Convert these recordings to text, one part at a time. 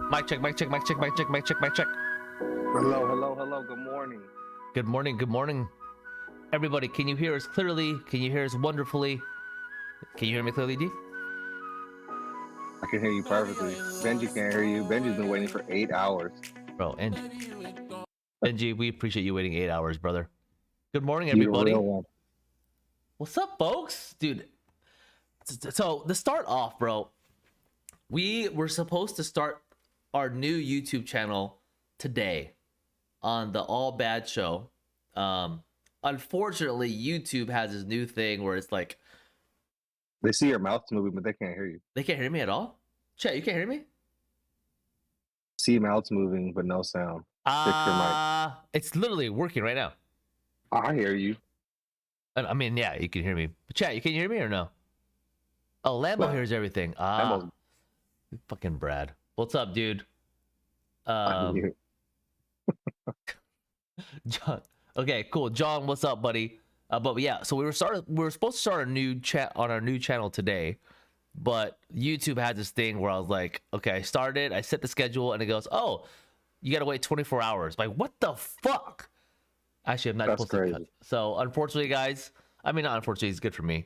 Mic check, mic check, mic check, mic check, mic check, mic check. Hello, hello, hello. Good morning. Good morning, good morning. Everybody, can you hear us clearly? Can you hear us wonderfully? Can you hear me clearly, D? I can hear you perfectly. Benji can't hear you. Benji's been waiting for 8 hours. Bro, and Benji, we appreciate you waiting 8 hours, brother. Good morning, everybody. What's up, folks? Dude, so to start off, bro, we were supposed to start our new YouTube channel today on the All Bad show. Unfortunately, YouTube has this new thing where it's like they see your mouth moving, but they can't hear you. They can't hear me at all? Chat, you can't hear me? See mouths moving, but no sound. It's literally working right now. I hear you. I mean, yeah, you can hear me. But chat, you can hear me or no? Oh, Lambo hears everything. Fucking Brad. What's up, dude? John. Okay, cool. John, what's up, buddy? But yeah, so we were supposed to start a new chat on our new channel today, but YouTube had this thing where I was like, okay, I started, I set the schedule, and it goes, oh, you gotta wait 24 hours. Like, what the fuck? Actually, I'm not supposed to cut. So unfortunately, guys, I mean, not unfortunately, it's good for me.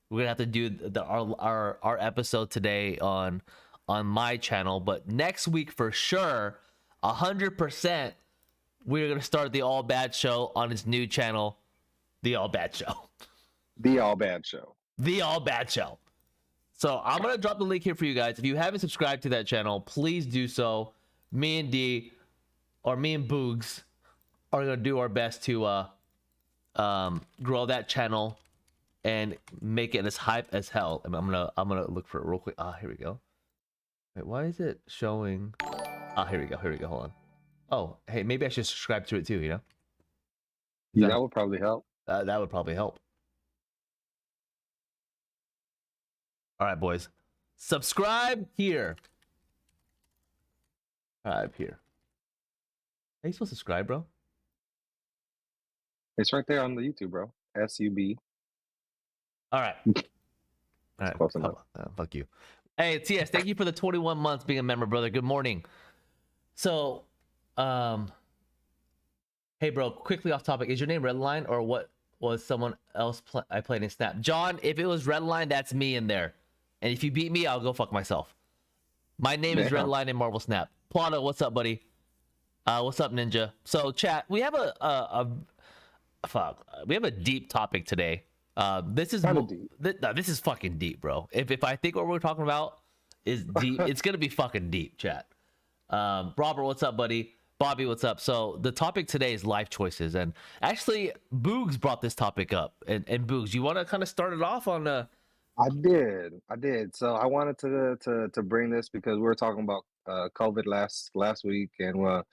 We're gonna have to do our episode today on my channel, but next week for sure, 100%, we're gonna start the All Bad show on its new channel, the All Bad show. The All Bad show. The All Bad show. So I'm gonna drop the link here for you guys. If you haven't subscribed to that channel, please do so. Me and D, or me and Boogs, are gonna do our best to grow that channel and make it as hype as hell. I'm gonna look for it real quick. Here we go. Wait, why is it showing? Here we go. Hold on. Oh, hey, maybe I should subscribe to it too, you know? Yeah, that would probably help. That would probably help. All right, boys. Subscribe here. Subscribe here. Are you supposed to subscribe, bro? It's right there on the YouTube, bro. SUB. All right. All right. Close enough. Fuck you. Hey, TS, thank you for the 21 months being a member, brother. Good morning. So, hey, bro, quickly off topic. Is your name Redline or what was someone else I played in Snap? John, if it was Redline, that's me in there. And if you beat me, I'll go fuck myself. My name is Redline in Marvel Snap. Plata, what's up, buddy? What's up, Ninja? So, chat, we have we have a deep topic today. This is fucking deep, bro. If I think what we're talking about is deep, it's gonna be fucking deep, chat. Robert, what's up, buddy? Bobby, what's up? So the topic today is life choices, and actually, Boogs brought this topic up. And Boogs, you want to kind of start it off on I did. So I wanted to bring this because we were talking about COVID last week, and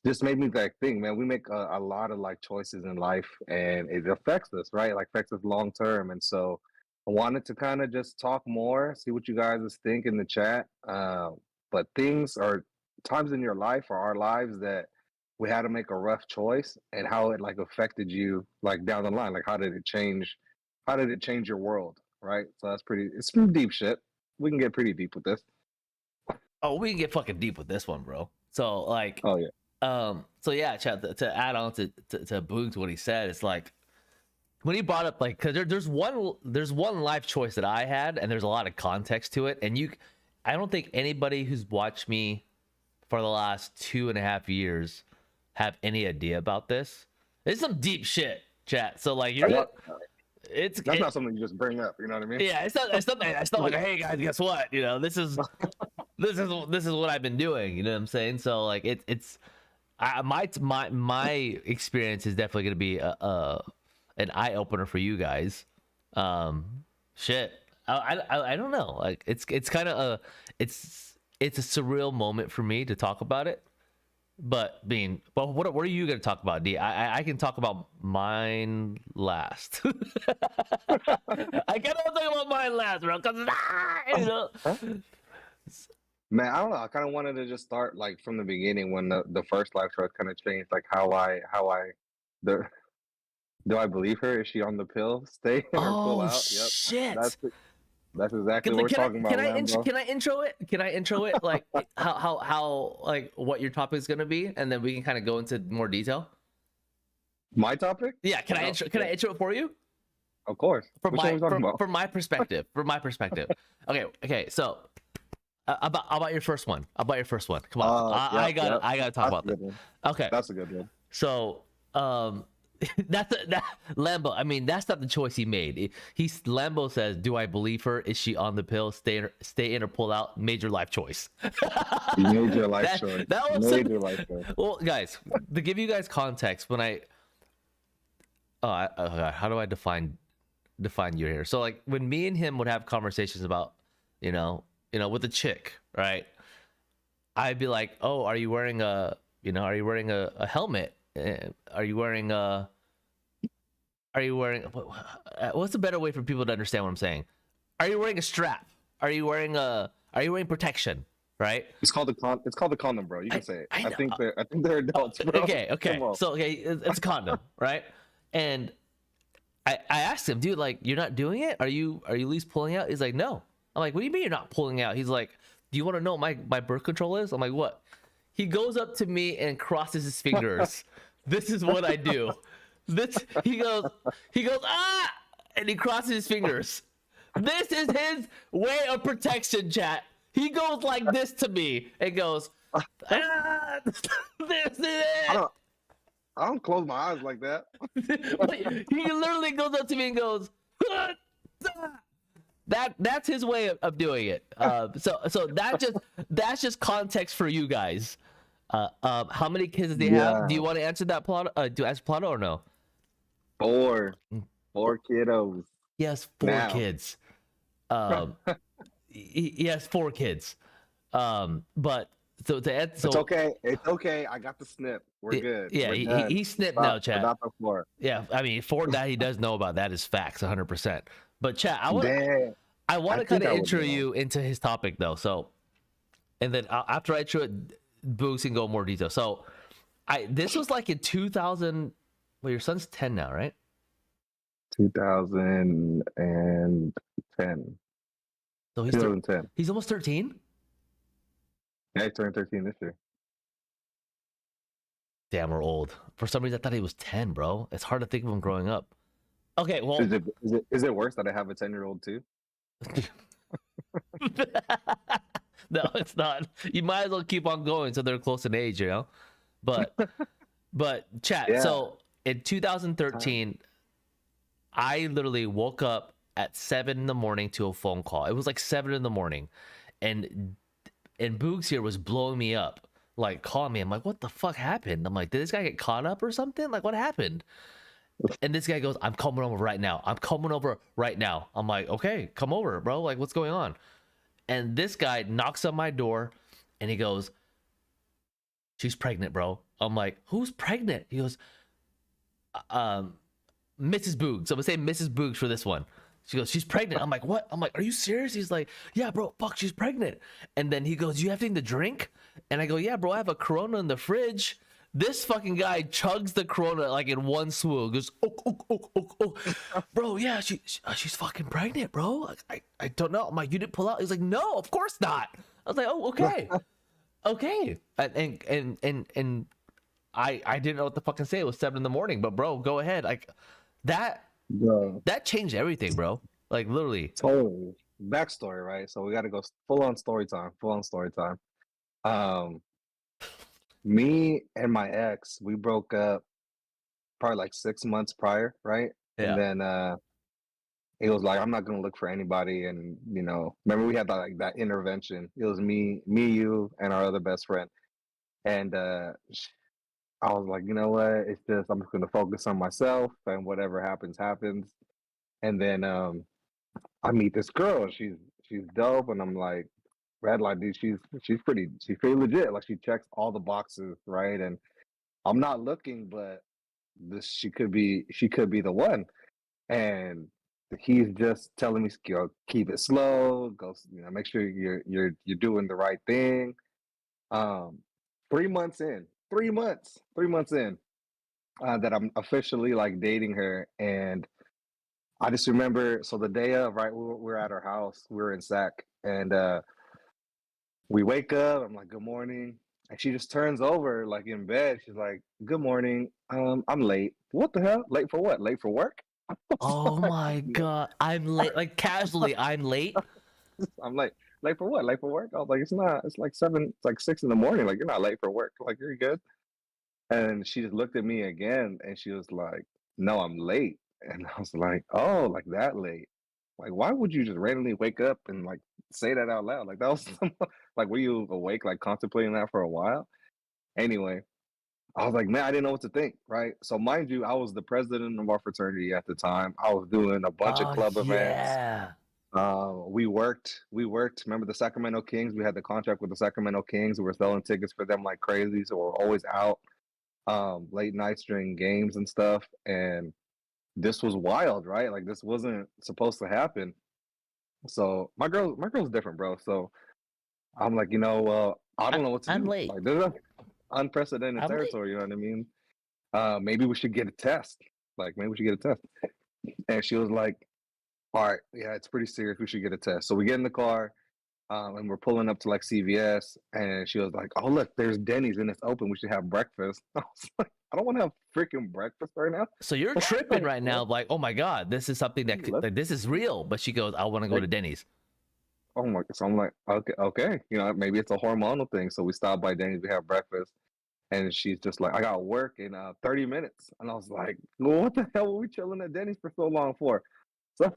just made me like think, man. We make a lot of like choices in life, and it affects us, right? Like affects us long term. And so I wanted to kind of just talk more, see what you guys think in the chat. But things are times in your life or our lives that we had to make a rough choice, and how it like affected you like down the line. Like how did it change? How did it change your world? Right. So it's some deep shit. We can get pretty deep with this. oh, we can get fucking deep with this one, bro. So like, Oh yeah. so yeah, Chad, to add on to Boogs what he said, it's like when he brought up like because there's one life choice that I had, and there's a lot of context to it, and I don't think anybody who's watched me for the last 2.5 years have any idea about this. It's some deep shit, chat. So like you're That- it's not something you just bring up. You know what I mean? yeah, it's not like hey guys, guess what? You know, this is what I've been doing. You know what I'm saying? So like my experience is definitely gonna be an eye opener for you guys. Shit, I don't know. Like it's kind of it's a surreal moment for me to talk about it. But what are you gonna talk about, D? I can talk about mine last. I kind of want to talk about mine last, bro. Cause you know. Man, I don't know. I kind of wanted to just start like from the beginning when the first live choice kind of changed, like the do I believe her? Is she on the pill? Stay in or pull Oh out? Yep, shit! that's exactly what we're talking about, Lambo. Can I intro it? Can I intro it? Like how like what your topic is gonna be, and then we can kind of go into more detail. My topic? Yeah. Can I intro? Can I intro it for you? Of course. Which one are we talking about? From my perspective. From my perspective. Okay. So about your first one. About your first one. Come on. I gotta talk about this. Okay. That's a good one. So that Lambo. I mean, that's not the choice he made. Lambo says, "Do I believe her? Is she on the pill? Stay in or pull out? Major life choice." Major life choice. That was Major life choice. Well, guys, to give you guys context, when how do I define you here? So like when me and him would have conversations about, with a chick, right? I'd be like, "Oh, are you wearing a helmet? Are you wearing what's a better way for people to understand what I'm saying? Are you wearing a strap? Are you wearing protection?" Right? It's called a condom, bro. You can say it. I think they're adults, bro. Okay. So it's a condom, right? And I asked him, dude, like, you're not doing it? Are you at least pulling out? He's like, no. I'm like, what do you mean you're not pulling out? He's like, do you want to know what my birth control is? I'm like, what? He goes up to me and crosses his fingers. This is what I do. He goes, ah, and he crosses his fingers. This is his way of protection, chat. He goes like this to me and goes, ah, this is it. I don't close my eyes like that. He literally goes up to me and goes, ah. That's his way of doing it. So that's just context for you guys. How many kids does he have? Do you want to answer that, Plotto? Do you ask Plotto or no? 4 kiddos. He has 4 kids. He has 4 kids. But so it's okay. It's okay. I got the snip. We're good. Yeah, he snipped now, chat. Not before. Yeah, I mean, for that he does know about that is facts, 100%. But chat, I want to kind of intro you into his topic though. So, and then after I intro it, Boogs can go more detail. So, this was like in 2000. Well, your son's 10 now, right? 2010. So he's 2010. He's almost 13. Yeah, he turned 13 this year. Damn, we're old. For some reason, I thought he was 10, bro. It's hard to think of him growing up. Okay, well, is it worse that I have a 10-year-old too? No, it's not. You might as well keep on going so they're close in age, But chat. Yeah. So in 2013, I literally woke up at 7 in the morning to a phone call. It was like 7 in the morning, and Boogs here was blowing me up like call me. I'm like, what the fuck happened? I'm like, did this guy get caught up or something? Like, what happened? And this guy goes, I'm coming over right now. I'm coming over right now. I'm like, okay, come over, bro. Like, what's going on? And this guy knocks on my door and he goes, she's pregnant, bro. I'm like, who's pregnant? He goes, um, Mrs. Boogs. So I'm gonna say Mrs. Boogs for this one. She goes, she's pregnant. I'm like, what? I'm like, are you serious? He's like, yeah, bro, fuck, she's pregnant. And then he goes, you have anything to drink? And I go, yeah, bro, I have a Corona in the fridge. This fucking guy chugs the Corona like in one swoop. Goes, bro, yeah, she's fucking pregnant, bro. Like, I don't know. I'm like, you didn't pull out? He's like, no, of course not. I was like, oh, okay, okay. And I didn't know what to fucking say. It was 7 a.m, but bro, go ahead. Like that Bro, that changed everything, bro. Like literally. totally. Backstory, right? So we got to go full on story time. Full on story time. Um, Me and my ex, we broke up probably like 6 months prior, right? And Yeah. then it was like, I'm not gonna look for anybody. And remember we had that like that intervention. It was me, you, and our other best friend. And I was like, you know what? It's just I'm just gonna focus on myself, and whatever happens, happens. And then I meet this girl. She's dope, and I'm like, red light, dude. She's pretty legit. Like she checks all the boxes, right? And I'm not looking, but this she could be the one. And he's just telling me, keep it slow, go, make sure you're doing the right thing. Um, 3 months in, 3 months in, that I'm officially like dating her, and I just remember. So the day of, right, we're at her house, we were in Sac, and we wake up. I'm like, good morning. And she just turns over like in bed. She's like, good morning. I'm late. What the hell? Late for what? Late for work? Oh Like, my no. god, I'm late. Like casually, I'm late. I'm like, late for what? Late for work? I was like, it's not. It's like 7. It's like 6 in the morning. Like you're not late for work. Like you're good. And she just looked at me again, and she was like, no, I'm late. And I was like, oh, like that late? Like, why would you just randomly wake up and like say that out loud? Like that was like, were you awake, like contemplating that for a while? Anyway, I was like, man, I didn't know what to think, right? So mind you, I was the president of our fraternity at the time. I was doing a bunch of Oh club events. yeah. We worked. Remember the Sacramento Kings? We had the contract with the Sacramento Kings. We were selling tickets for them like crazy, so we're always out late nights during games and stuff. And this was wild, right? Like this wasn't supposed to happen. So my girl's different, bro. So I'm like, well, I I, don't know what to I'm do. late. Like this is unprecedented I'm late. territory. You know what I mean? Maybe we should get a test. Like maybe we should get a test. And she was like, all right, yeah, it's pretty serious. We should get a test. So we get in the car, and we're pulling up to like CVS, and she was like, oh look, there's Denny's and it's open. We should have breakfast. I was like, I don't want to have freaking breakfast right now. So you're tripping Like, right now, like, oh my god, this is something let's like this is real. But she goes, I want to go like, to Denny's. oh my. So I'm like, okay, okay. Maybe it's a hormonal thing. So we stop by Denny's, we have breakfast. And she's just like, I got work in 30 minutes. And I was like, well, what the hell were we chilling at Denny's for so long for? So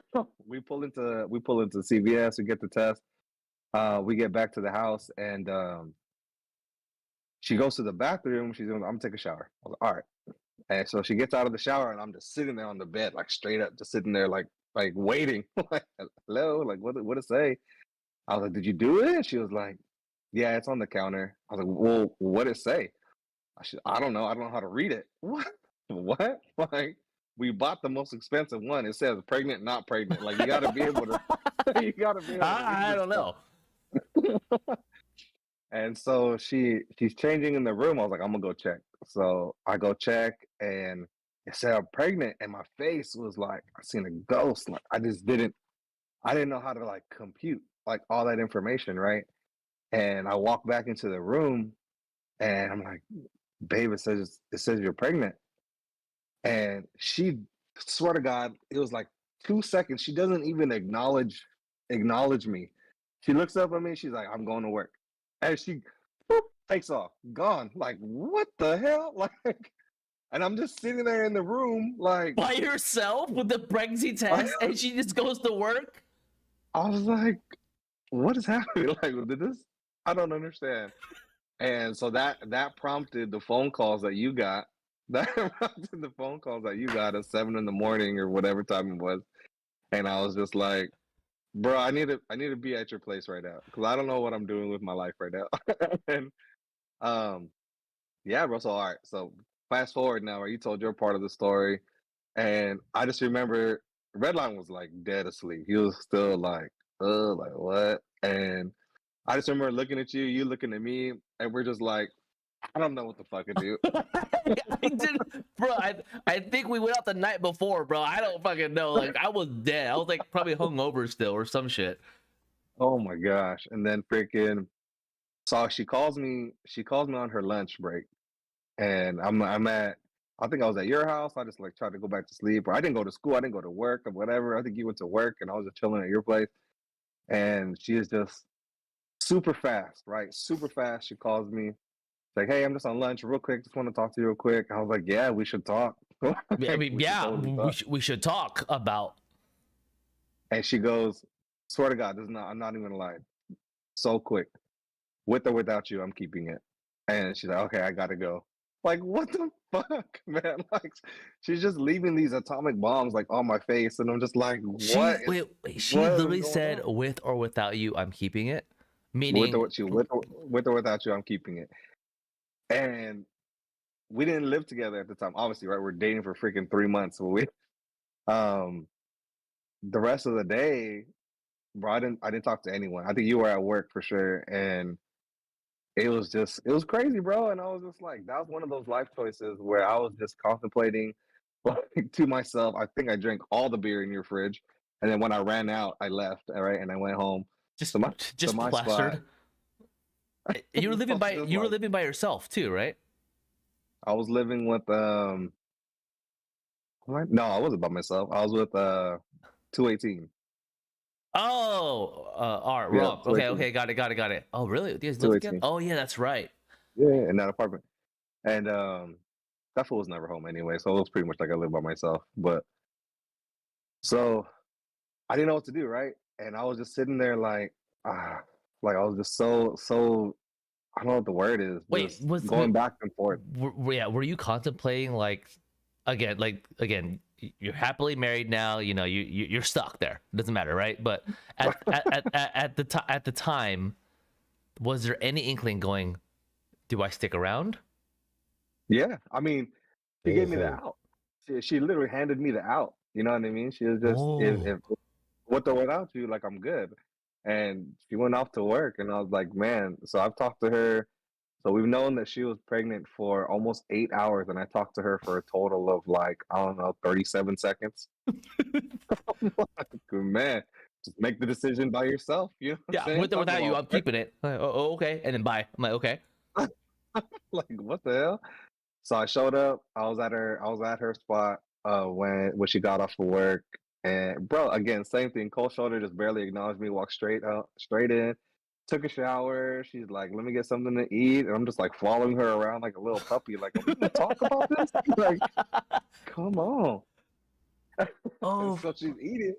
we pull into CVS, we get the test. We get back to the house, and she goes to the bathroom. She's doing, I'm gonna take a shower. I was like, all right. And so she gets out of the shower, and I'm just sitting there on the bed, like straight up, just sitting there, like waiting. Like, hello, like what to say? I was like, did you do it? And she was like, yeah, it's on the counter. I was like, well, what did it say? I don't know. I don't know how to read it. What? What? Like, we bought the most expensive one. It says pregnant, not pregnant. Like, you got to be able to, you got to be able to read I this don't stuff. know. And so she's changing in the room. I was like, I'm gonna go check. So I go check, and it said I'm pregnant, and my face was like, I seen a ghost. Like, I didn't know how to like compute like all that information, right? And I walk back into the room, and I'm like, babe, it says you're pregnant. And she, swear to God, it was like 2 seconds. She doesn't even acknowledge me. She looks up at me. She's like, I'm going to work. And she boop, takes off, gone. Like, what the hell? Like, and I'm just sitting there in the room, like, By yourself with the pregnancy test, and she just goes to work. I was like, what is happening? Like, did this? I don't understand. And so that prompted the phone calls that you got. That prompted the phone calls that you got at 7 in the morning or whatever time it was. And I was just like, bro, I need to be at your place right now because I don't know what I'm doing with my life right now. And um, yeah, bro. So all right, so fast forward now, where you told your part of the story, and I just remember Redline was like dead asleep. He was still like what? And I just remember looking at you, you looking at me, and we're just like, I don't know what the fuck to do. I did, bro. I think we went out the night before, bro. I don't fucking know. Like I was dead. I was like probably hungover still or some shit. Oh my gosh. And then freaking so she calls me on her lunch break. And I'm at I think I was at your house. I just like tried to go back to sleep. Or I didn't go to school, I didn't go to work or whatever. I think you went to work and I was just chilling at your place. And she is just super fast, right? Super fast. She calls me. Like, hey, I'm just on lunch real quick. Just want to talk to you real quick. I was like, yeah, we should talk. Yeah, I Like, mean, we should yeah, totally we talk. should we should talk about. And she goes, swear to God, this is not, I'm not even lying. So quick. With or without you, I'm keeping it. And she's like, okay, I gotta go. Like, what the fuck, man? Like, she's just leaving these atomic bombs like on my face, and I'm just like, She wait, she what is literally going said, on? "With or without you, I'm keeping it," With meaning, or with you, with or without you, I'm keeping it. And we didn't live together at the time, obviously, right? We're dating for freaking 3 months. So um, the rest of the day, bro, I didn't talk to anyone. I think you were at work for sure, and it was crazy, bro. And I was just like, that was one of those life choices where I was just contemplating like to myself. I think I drank all the beer in your fridge. And then when I ran out, I left, all right, and I went home just to my to just my spot. plastered. You were I living was by just you were like living by yourself too, right? I was living with what? No, I wasn't by myself. I was with 218. Oh, all right, Yeah, wrong. Okay, 218. okay, got it. Oh, really? You guys live together? 218. Oh, yeah, that's right. Yeah, in that apartment. And that fool was never home anyway, so it was pretty much like I lived by myself. But so I didn't know what to do, right? And I was just sitting there ah, like I was just so I don't know what the word is, Wait, just going back and forth. yeah, were you contemplating again, you're happily married now, you know, you're stuck there. It doesn't matter, right? But at the time, was there any inkling going, do I stick around? Yeah, I mean, she gave me the Oh. out. She literally handed me the out. You know what I mean? She was just if Oh. with or without you, like I'm good. And she went off to work, and I was like, man. So I've talked to her. So we've known that she was pregnant for almost 8 hours, and I talked to her for a total of like I don't know, 37 seconds. Like, man, just make the decision by yourself. You know what I'm Yeah, saying? with or Talk without you, about I'm keeping it. Oh, okay. And then bye. I'm like, okay. like what the hell? So I showed up. I was at her spot when she got off of work. And bro, again, same thing. Cold shoulder, just barely acknowledged me, walked straight out, straight in, took a shower. She's like, let me get something to eat. And I'm just like following her around like a little puppy. Like, are we gonna talk about this? Like, come on. Oh, So she's eating.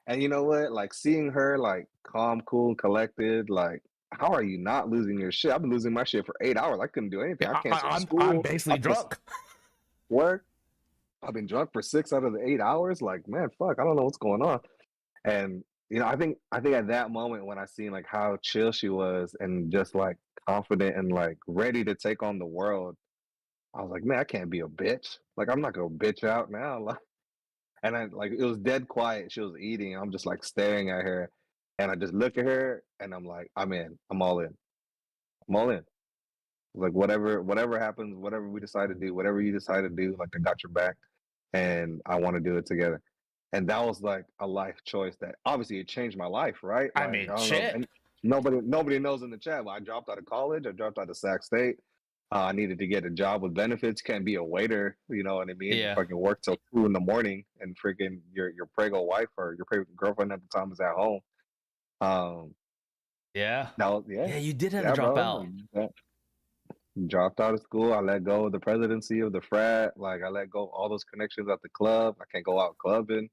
And you know what? Like seeing her like calm, cool, and collected, like, how are you not losing your shit? I've been losing my shit for 8 hours. I couldn't do anything. yeah, I canceled I'm school. I basically canceled drunk. work. I've been drunk for 6 out of the 8 hours. Like, man, fuck, I don't know what's going on. And I think at that moment when I seen like how chill she was and just like confident and like ready to take on the world, I was like, man, I can't be a bitch. Like, I'm not gonna bitch out now. Like, and I like it was dead quiet. She was eating. And I'm just like staring at her, and I just look at her, and I'm like, I'm in. I'm all in. I'm all in. Like whatever happens, whatever we decide to do, whatever you decide to do, like I got your back, and I want to do it together. And that was like a life choice that obviously it changed my life, right? I Like mean, I don't know, shit. and nobody knows in the chat, but I dropped out of college. I dropped out of Sac State. I needed to get a job with benefits. Can't be a waiter, you know what I mean? Yeah. Fucking work till 2 in the morning, and freaking your prego wife or your prego girlfriend at the time is at home. Um, Yeah. that was yeah, Yeah, you did have to yeah, drop bro. out. Dropped out of school. I let go of the presidency of the frat. Like I let go of all those connections at the club. I can't go out clubbing.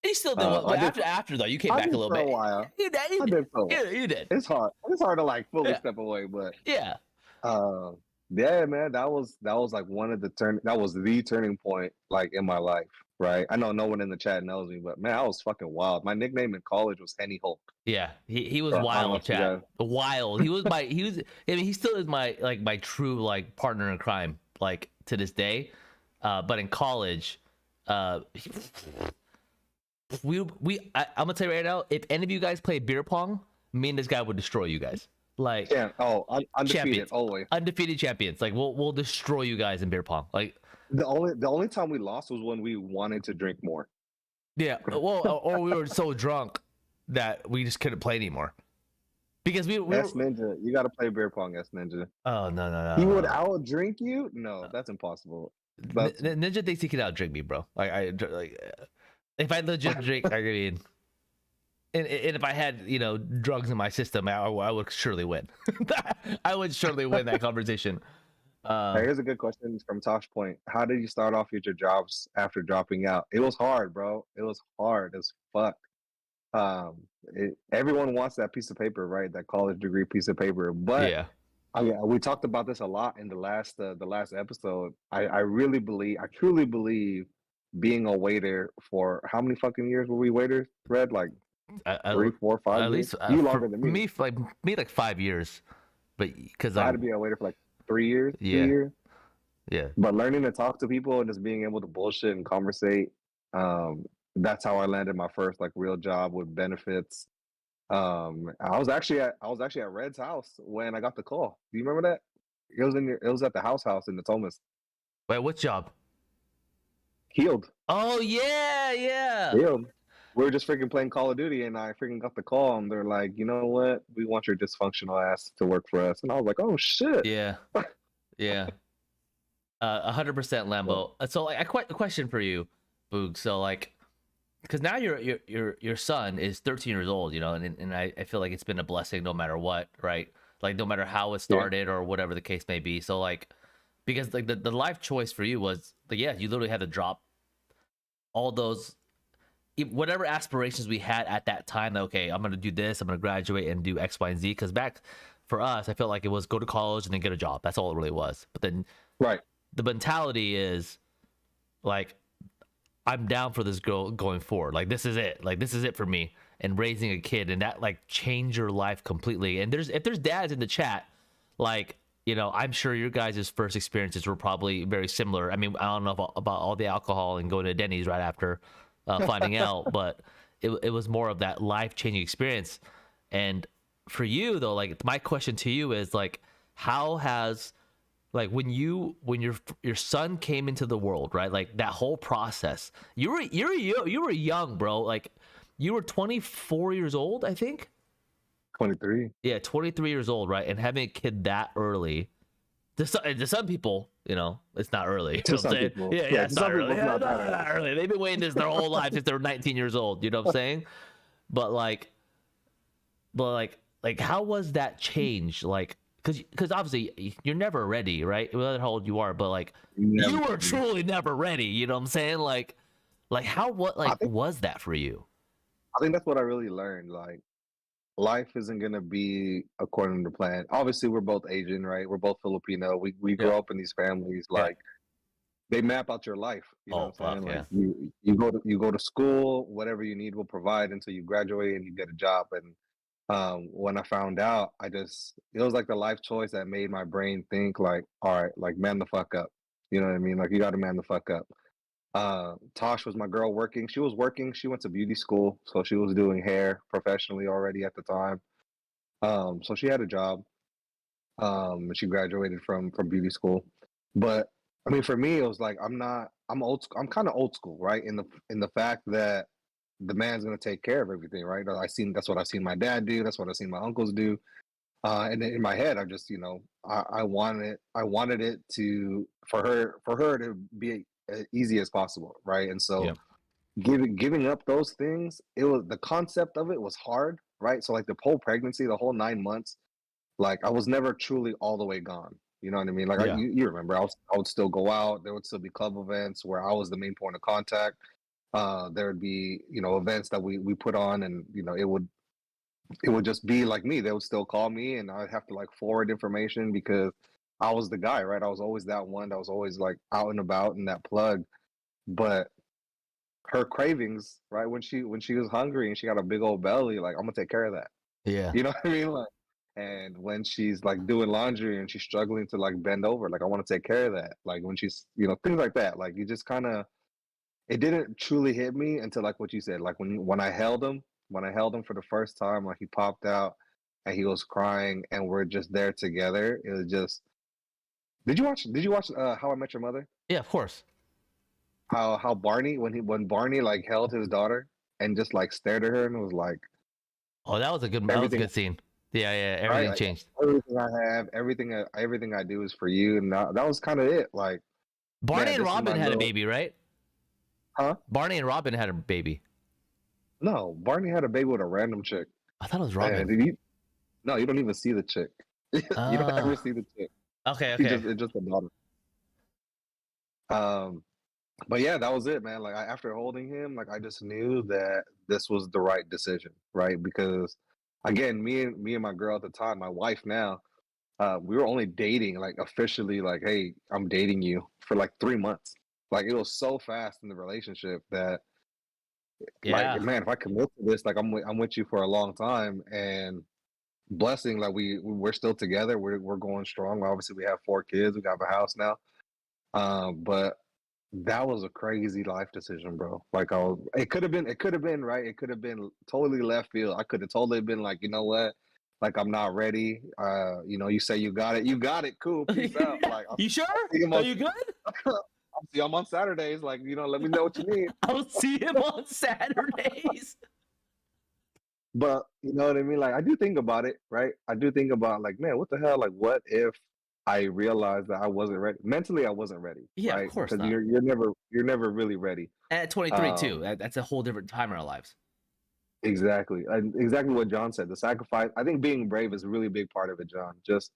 You still did what I did. after though, you came I back a did little for a bit. while. You did. You I did. did for a while. You did. It's hard. It's hard to like fully Yeah. step away, but Yeah. Uh, yeah, man, that was like one of the that was the turning point like in my life, right? I know no one in the chat knows me, but man, I was fucking wild. My nickname in college was Henny Hulk. Yeah, he was I don't know wild, if you chat. guys. Wild. He was. I mean, he still is my like my true like partner in crime, like to this day. But in college, uh, I'm gonna tell you right now, if any of you guys play beer pong, me and this guy would destroy you guys. Like Undefeated champions, always. undefeated champions. Like we'll destroy you guys in beer pong. Like The only time we lost was when we wanted to drink more. yeah, well, or we were so drunk that we just couldn't play anymore because we were. S Ninja, you got to play beer pong. S Ninja, Oh no no he would no. out drink you. No, that's impossible. That's Ninja thinks he can outdrink me, bro. Like if I legit drink, I mean, and if I had drugs in my system, I would surely win. I would surely win that conversation. Hey, here's a good question from Tosh Point. How did you start off with your jobs after dropping out? It was hard, bro. It was hard as fuck. Um, everyone wants that piece of paper, right? That college degree piece of paper. But Yeah, we talked about this a lot in the last episode. I really believe, I truly believe, being a waiter for how many fucking years were we waiters? Red, like I, 3, 4, 5 at years. least You for longer than me. me, like 5 years, but because I like had to be a waiter for like 3 years, two yeah years. yeah But learning to talk to people and just being able to bullshit and conversate, that's how I landed my first like real job with benefits. I was actually at Red's house when I got the call. Do you remember that? It was at the house in the Thomas. wait, what job? Healed. Oh yeah yeah Healed. We were just freaking playing Call of Duty and I freaking got the call and they're like, you know what? We want your dysfunctional ass to work for us. And I was like, oh shit. yeah yeah 100% So, Lambo. So like a question for you, Boog. So like because now your son is 13 years old, and I feel like it's been a blessing no matter what, right? Like no matter how it yeah. started or whatever the case may be. So like because like the life choice for you was like yeah, you literally had to drop all those whatever aspirations we had at that time. That, okay, I'm gonna do this, I'm gonna graduate and do X, Y, and Z. Because back for us, I felt like it was go to college and then get a job. That's all it really was. But then Right. the mentality is like I'm down for this girl going forward. Like this is it. Like this is it for me. And raising a kid and that like change your life completely. And if there's dads in the chat, like I'm sure your guys' first experiences were probably very similar. I mean, I don't know about all the alcohol and going to Denny's right after finding out, but it was more of that life changing experience. And for you though, like my question to you is like, how has like when your son came into the world, right? Like that whole process. You were young, bro. Like you were 24 years old, I think. 23. Yeah, 23 years old, right? And having a kid that early. To some people, it's not early. You To know what I'm some saying? people. Yeah, Yeah, it's to not some early. people it's Yeah, not no, that not early. early. They've been waiting this their whole life since they were 19 years old. You know what I'm saying? But like how was that change? Like, because obviously you're never ready, right? No matter how old you are, but like you were Never. truly never ready. You know what I'm saying? Like how what I like think was that for you? I think that's what I really learned. Like life isn't gonna be according to plan. Obviously, we're both Asian, right? We're both Filipino. We Yeah, grow up in these families. yeah. Like they map out your life. You know Oh what I'm fuck saying? Like yeah, you go to school. Whatever you need will provide until you graduate and you get a job. And when I found out, it was like the life choice that made my brain think like, all right, like man the fuck up. You know what I mean? Like you got to man the fuck up. Tosh was my girl working. She was working. She went to beauty school, so she was doing hair professionally already at the time. So she had a job. She graduated from beauty school. But I mean, for me, it was like I'm old. I'm kind of old school, right? In the fact that the man's gonna take care of everything, right? That's what I've seen my dad do. That's what I've seen my uncles do. And in my head, I just, I wanted it to for her to be as easy as possible, right? And so yeah, giving up those things, the concept of it was hard, right? So like the whole pregnancy, the whole 9 months, like I was never truly all the way gone. You know what I mean? Like yeah, you remember, I would still go out. There would still be club events where I was the main point of contact. There would be events that we put on, and it would just be like me. They would still call me, and I'd have to like forward information because I was the guy, right? I was always that one that was always like out and about and that plug. But her cravings, right? When she was hungry and she got a big old belly, like I'm gonna take care of that. Yeah. You know what I mean? Like, and when she's like doing laundry and she's struggling to like bend over, like I want to take care of that. Like when she's, things like that. Like you just kind of, it didn't truly hit me until like what you said. Like when I held him for the first time, like he popped out and he was crying, and we're just there together. It was just. Did you watch How I Met Your Mother? Yeah, of course. How Barney when Barney like held his daughter and just like stared at her and was like Oh, that was a everything, good scene. Yeah, yeah, right? everything Like changed. everything I have, everything I do is for you, and that was kind of it. Like, Barney man, and this is Robin my had a little, baby, right? huh? Barney and Robin had a baby. No, Barney had a baby with a random chick, I thought it was and Robin. no, you don't even see the chick. You don't Uh, ever see the chick. okay, She okay. just it's just a daughter. Um, but yeah, that was it, man. Like after holding him, like I just knew that this was the right decision, right? Because again, me and my girl at the time, my wife now, we were only dating like officially, like, hey, I'm dating you for like 3 months. Like it was so fast in the relationship that, like, Yeah. man, if I commit to this, like I'm with you for a long time, and blessing, like we're still together. We're going strong. Obviously, we have 4 kids. We got a house now. But that was a crazy life decision, bro. Like, it could have been right. It could have been totally left field. I could have totally been like, you know what? Like, I'm not ready. You say you got it. Cool, peace out. Like, You sure? I'll see him Are on, you good? I'll see him on Saturdays. Like, let me know what you need. I'll see him on Saturdays. But you know what I mean? Like, I do think about it, right? I do think about like, man, what the hell? Like, what if I realized that I wasn't ready mentally? I wasn't ready, Yeah, of right? course Because not. you're never really ready. At 23 too. Um, That's a whole different time in our lives. Exactly. And exactly what John said. The sacrifice. I think being brave is a really big part of it, John. Just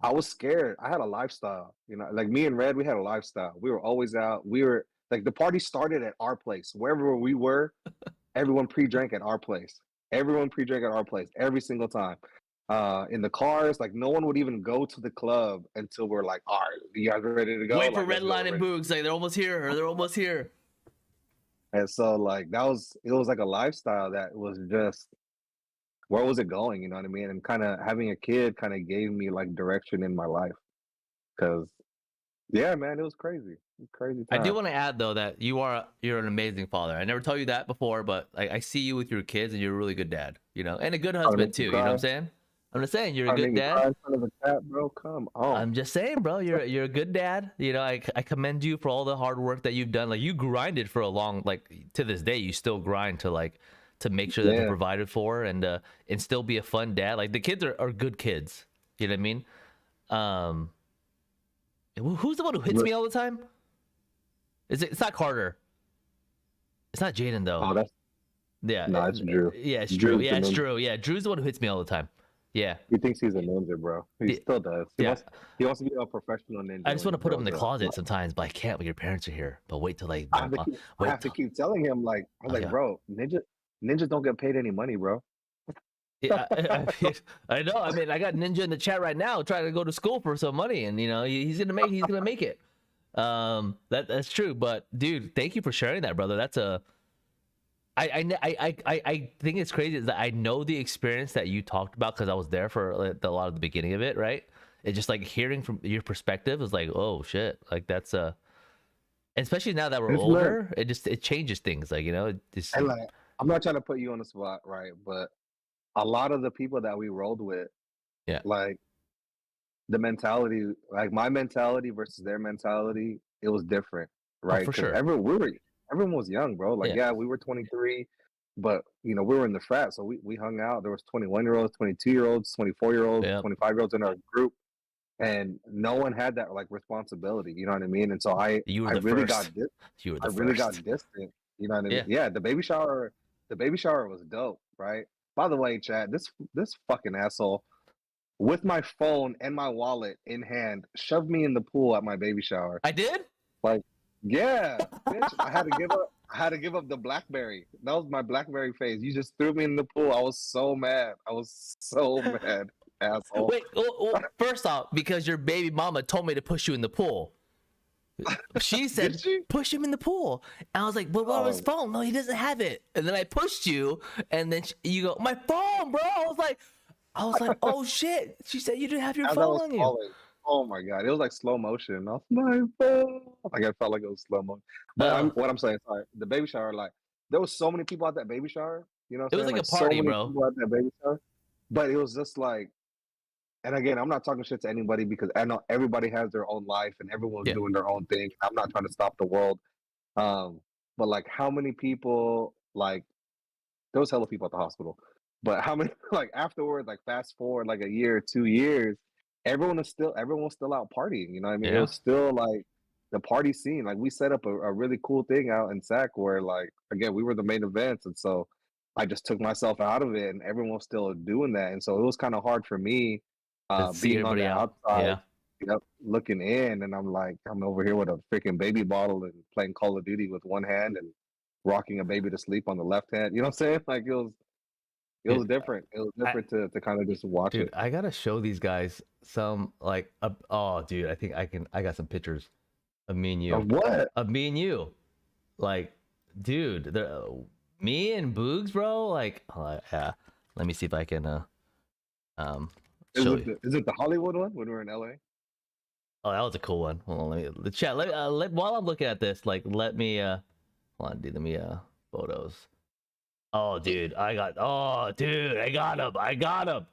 I was scared. I had a lifestyle. Like me and Red, we had a lifestyle. We were always out. We were like the party started at our place. Wherever we were, everyone pre-drank at our place. Everyone pre-drank at our place every single time. In the cars, like no one would even go to the club until we're like, all right, you guys ready to go? Wait for Like, Red let's go. Line We're and ready. Boogs. Like they're almost here, or they're almost here. And so like it was like a lifestyle that was just where was it going? You know what I mean? And kind of having a kid kind of gave me like direction in my life. Cause yeah, man, it was crazy. It was crazy I do time. want to add though that you're an amazing father. I never told you that before, but I see you with your kids and you're a really good dad, and a good Trying to husband make me too. You know what cry. I'm saying? I'm just saying you're a Trying to good make me dad. cry in front of a cat, bro. Come on. I'm just saying, bro, you're a good dad. I commend you for all the hard work that you've done. Like you grinded for a long, like to this day, you still grind to make sure that they're Yeah. provided for and still be a fun dad. Like the kids are good kids. You know what I mean? Um, who's the one who hits Look, me all the time? It's not Carter. It's not Jaden though. oh, that's Yeah, no, it's Drew. yeah, it's Drew. Drew's the Yeah, it's ninja. Drew. Yeah, Drew's the one who hits me all the time. Yeah, He thinks he's a ninja, bro. He yeah, still does. yeah. He wants to be a professional I ninja just when want he to put him in grows the up. closet sometimes, but I can't when your parents are here. But wait till like, I wait have to till keep telling him like I was like, yeah. bro, ninjas don't get paid any money, bro. Yeah, I know. I mean, I got Ninja in the chat right now trying to go to school for some money, and he's gonna make it. That's true. But dude, thank you for sharing that, brother. That's a I think it's crazy is that I know the experience that you talked about because I was there for like, a lot of the beginning of it, right? It's just like hearing from your perspective is like, oh shit, like that's especially now that we're It's lit. older, it changes things, like And like, I'm not trying to put you on the spot, right? But a lot of the people that we rolled with, yeah, like the mentality, like my mentality versus their mentality, it was different, oh right? for Because sure, everyone was young, bro. Like, yeah, yeah, we were 23, but we were in the frat, so we hung out. There was 21-year-olds, 22-year-olds, 24-year-olds, yeah. 25-year-olds in our group, and no one had that like responsibility. You know what I mean? And so You were I the really first. You were I the really first. got distant. You know what I mean? Yeah, Yeah, the baby shower was dope, right? By the way, Chad, this fucking asshole with my phone and my wallet in hand shoved me in the pool at my baby shower. I did. Like, yeah, bitch, I had to give up. I had to give up the BlackBerry. That was my BlackBerry phase. You just threw me in the pool. I was so mad. I was so mad. asshole. Wait, first off, because your baby mama told me to push you in the pool. She Did said she? push him in the pool, and I was like, "But what about his Oh, phone? No, he doesn't have it." And then I pushed you, and then you go, "My phone, bro." I was like, "Oh shit!" She said you didn't have your as I phone was on you. falling. Oh my god, it was like slow motion. I was my phone. Like I felt like it was slow motion. But Oh, what I'm saying, sorry, the baby shower, like there was so many people at that baby shower. You know what it I'm was saying? like a Like so party, many bro. people at that baby shower. But it was just like, and again, I'm not talking shit to anybody because I know everybody has their own life and everyone's Yeah, doing their own thing. I'm not trying to stop the world. Um, but like how many people like there was hella people at the hospital. But how many like afterwards, like fast forward like a year, 2 years, everyone was still out partying. You know what I mean? It yeah. was still like the party scene. Like we set up a really cool thing out in SAC where like again we were the main events, and so I just took myself out of it, and everyone was still doing that, and so it was kind of hard for me, To see being on the everybody out. outside, Yeah. you know, looking in, and I'm like I'm over here with a freaking baby bottle and playing Call of Duty with one hand and rocking a baby to sleep on the left hand. You know what I'm saying? Like it was Dude, different. It was I different to kind of just watch dude, it. I gotta show these guys some like oh dude, I think I got some pictures of me and you. Of what? Of me and you. Like, dude, me and Boogs, bro, like yeah. Let me see if I can um show you. Is it the Hollywood one when we were in LA? Oh, that was a cool one. Hold on, let me the chat. While I'm looking at this, like let me hold on, dude, let me photos. Oh dude, I got him. I got him.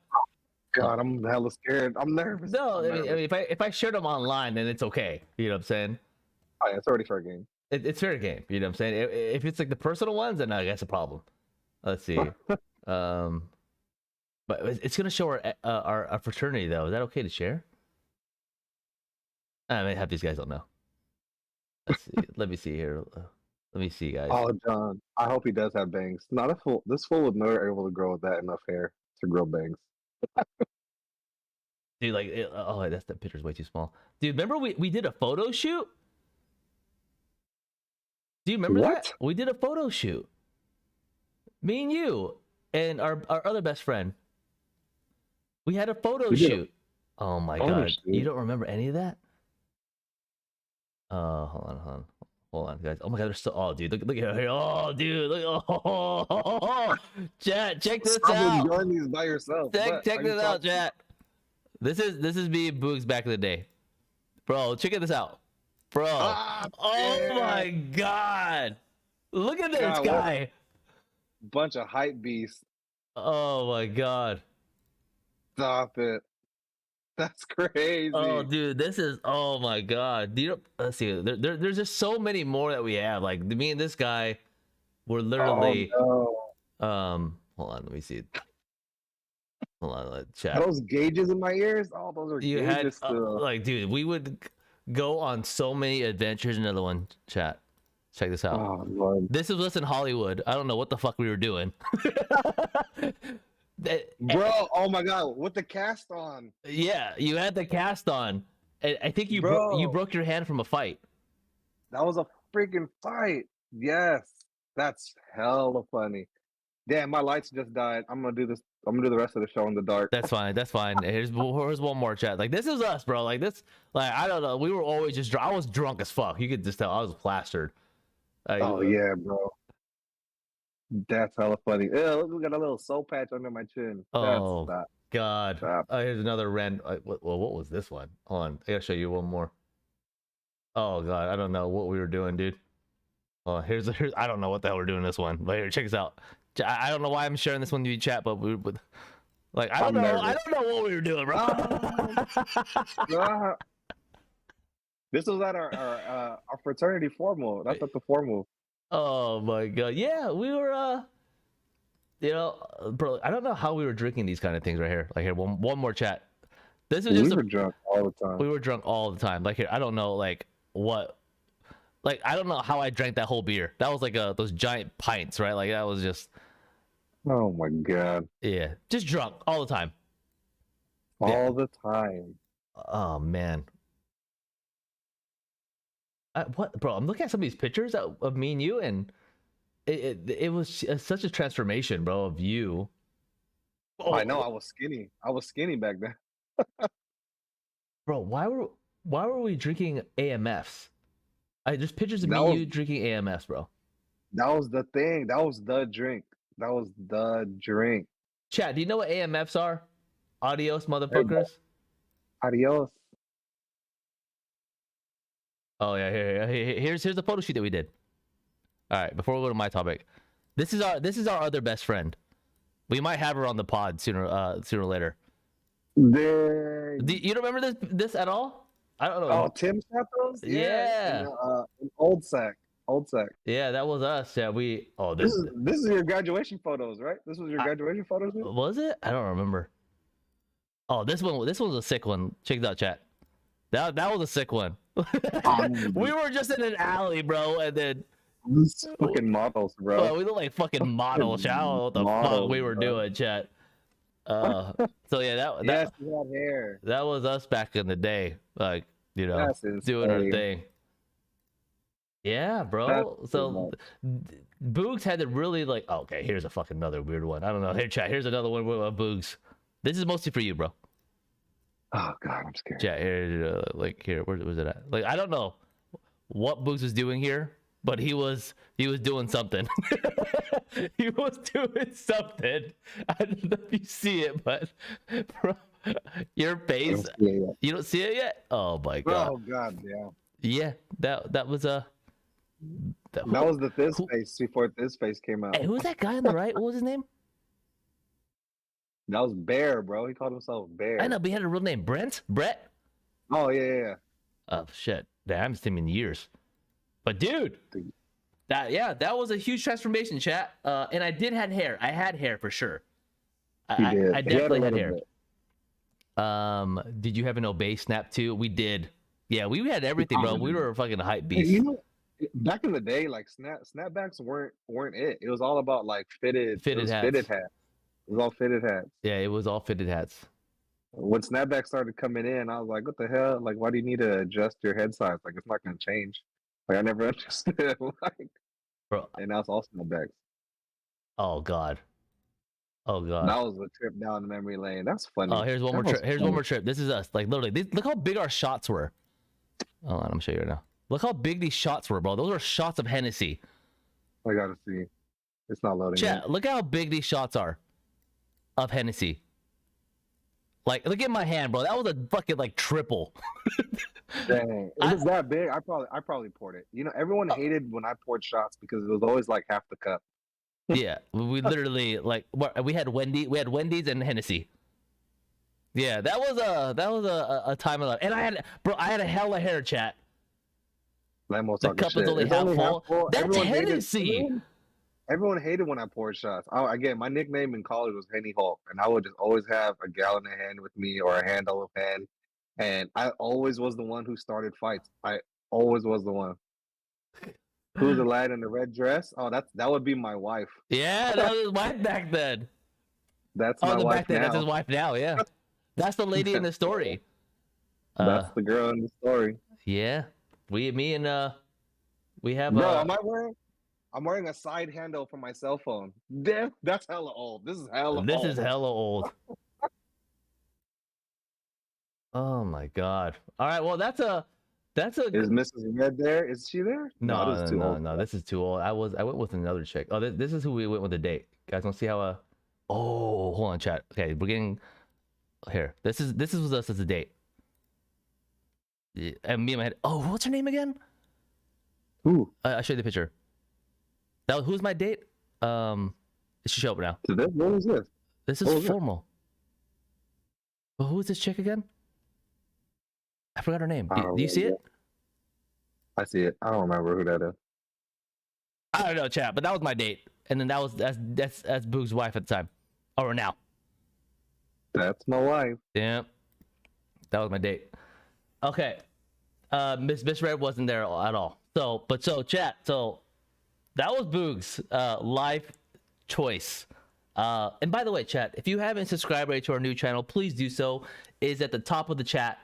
God, I'm hella scared. I'm nervous. No, I'm I nervous. mean, if I share them online, then it's okay. You know what I'm saying? Oh, yeah, it's already fair game. It's fair game. You know what I'm saying? If it's like the personal ones, then I guess a problem. Let's see. Um, but it's gonna show our fraternity though. Is that okay to share? I mean, half these guys don't know. Let's see. Let me see here. Let me see, guys. Oh, John, I hope he does have bangs. Not a fool. This fool was never able to grow with that enough hair to grow bangs. Dude, like, oh, that's that picture's way too small. Dude, remember we did a photo shoot? Do you remember that? What? We did a photo shoot. Me and you and our other best friend. We had a photo We did a shoot. Oh my photo god. You shoot. don't remember any of that? Hold on, guys. Oh my god, they're still. Oh, dude, look at here. Oh, dude, look. Oh, chat, check this Stop out. enjoying these by yourself. Check, What check are you this out, talking chat. This is me and Boogs back in the day, bro. Check this out, bro. Ah, Oh yeah. my god, look at this God, what guy. bunch of hype beasts. Oh my god. Stop it. That's Oh, crazy. dude, this is oh my god. Do you let's see. There's just so many more that we have. Like me and this guy were Oh literally no. hold on, let me see. Hold on, let's chat. Those gauges in my ears? Oh, those are You had gauges still. like, dude, we would go on so many adventures. Another one, chat. Check this out. Oh Lord. This is us in Hollywood. I don't know what the fuck we were doing. Bro, oh my god, with the cast on. Yeah, you had the cast on. I think you Bro, broke your hand from a fight. that was a freaking fight. Yes. That's hella funny. Damn, my lights just died. I'm gonna do this. I'm gonna do the rest of the show in the dark. That's fine. That's fine. Here's one more chat. Like this is us, bro. Like this. Like I don't know. We were always just. I was drunk as fuck. You could just tell I was plastered. Oh yeah, bro. That's hella funny. Yeah, look, we got a little soul patch under my chin. That's Oh stop. God. Stop. Here's another random. Well, what was this one? Hold on. I gotta show you one more. Oh God. I don't know what we were doing, dude. Oh, here's. I don't know what the hell we're doing this one. But here, check this out. I don't know why I'm sharing this one to you, chat, but we would. Like I don't I'm know. I nervous. don't know what we were doing, bro. Ah, this was at our fraternity formal. That's at the formal. Oh my God. Yeah, we were. You know, bro. I don't know how we were drinking these kind of things right here. Like here, one more chat. This is We just were drunk all the time. we were drunk all the time. Like here, I don't know, like what. Like I don't know how I drank that whole beer. That was like those giant pints, right? Like that was just Oh my god. yeah, just drunk all the time. Yeah. All the time. Oh man. What, bro? I'm looking at some of these pictures of me and you, and it was such a transformation, bro, of you. I know. Oh, I was skinny. I was skinny back then. bro, why were we drinking AMFs? There's pictures of me That and was you drinking AMFs, bro. that was the thing. That was the drink. That was the drink. Chat, do you know what AMFs are? Adios, Everybody, motherfuckers. adios. Oh yeah, here's the photo shoot that we did. All right, before we go to my topic, this is our other best friend. We might have her on the pod sooner or later. You don't remember this at all? I don't know. Oh, Tim Santos? Yeah, Yeah, in Old Sack. Old Sack. yeah, that was us. Yeah, we. Oh, This is your graduation photos, right? This was your I, graduation photos, dude? was it? I don't remember. Oh, this one's a sick one. Check it out, chat. That was a sick one. We were just in an alley, bro, and then This fucking models, bro. well, we look like fucking models. Chat. I don't know what the fuck Models, we were bro. doing, chat. So yeah, Yes, you had hair. that was us back in the day, like That's doing our insane. thing. Yeah, That's bro. too So much. Boogs had to really like. Oh, okay, here's a fucking another weird one. I don't know. Here, chat. Here's another one with Boogs. This is mostly for you, bro. Oh god, I'm scared. Chat here, like here. Where was it at? Like I don't know what Boogs was doing here, but he was doing something. He was doing something. I don't know if you see it, but bro, your I face. don't see it yet. You don't see it yet? Oh my god. Oh god, yeah. Yeah, that was a. That was the this who, face before this face came out. hey, who's that guy on the right? What was his name? That was Bear, bro. He called himself I Bear. know, but he had a real name. Brett? Oh yeah. Oh shit. Damn, I haven't seen him in years. But dude, Dude. that was a huge transformation, chat. And I did had hair. I had hair for sure. He did. I He had a definitely had little hair. bit. Did you have an obey snap too? We did. Yeah, we had everything, bro. We were a fucking hype beast. You know, back in the day, like snapbacks weren't it. It was all about like fitted Hats. fitted hats. It was all fitted hats. Yeah, it was all fitted hats. When snapbacks started coming in, I was like, "What the hell? Like, why do you need to adjust your head size? Like, it's not going to change." Like, I never understood. Like, Bro. and now it's all snapbacks. Oh god. Oh god. That was a trip down memory lane. That's funny. Oh, here's one more trip. Here's one more trip. This is us. Like literally, look how big our shots were. Hold on, I'm gonna show you right now. Look how big these shots were, bro. Those are shots of Hennessy. I gotta see. It's not loading. Chat, look how big these shots are of Hennessy. Like, look at my hand, bro. That was a fucking like triple. Dang, it was that big. I probably poured it. You know, everyone hated when I poured shots because it was always like half the cup. Yeah, we literally like we had Wendy's and Hennessy. Yeah, that was a time of life. And I had a hell of hair, chat. Lamos The talking cup is shit. only It's half only full. half full. That's Everyone hated- Hennessy. Everyone hated when I poured shots. Again, my nickname in college was Henny Hulk, and I would just always have a gallon in hand with me or a handle of hand, and I always was the one who started fights. I always was the one. Who's the lad in the red dress? Oh, that would be my wife. Yeah, that was his wife back then. That's my wife back then, now. that's his wife now. Yeah, that's the lady in the story. That's the girl in the story. Yeah, we have. Bro, I'm wearing a side handle for my cell phone. That's hella old. This is hella old. This is hella old. Oh my god. All right, well that's a. Is Mrs. Red there? Is she there? No, this is too old. no. This is too old. I went with another chick. Oh, this is who we went with the date. Guys, want to see how? Oh, hold on, chat. Okay, we're getting here. This was us as a date. Yeah, and me and my head. Oh, what's her name again? Who? I'll show you the picture. Who's my date? It should show up now. What is this? This What is was it? formal. But who is this chick again? I forgot her name. Do you see it? I see it. I don't remember who that is. I don't know, chat. But that was my date, and then that's Boog's wife at the time, or now. That's my wife. Yeah, that was my date. Okay, Miss Red wasn't there at all. So chat. So that was Boog's life choice. And by the way, chat, if you haven't subscribed already to our new channel, please do so. Is at the top of the chat.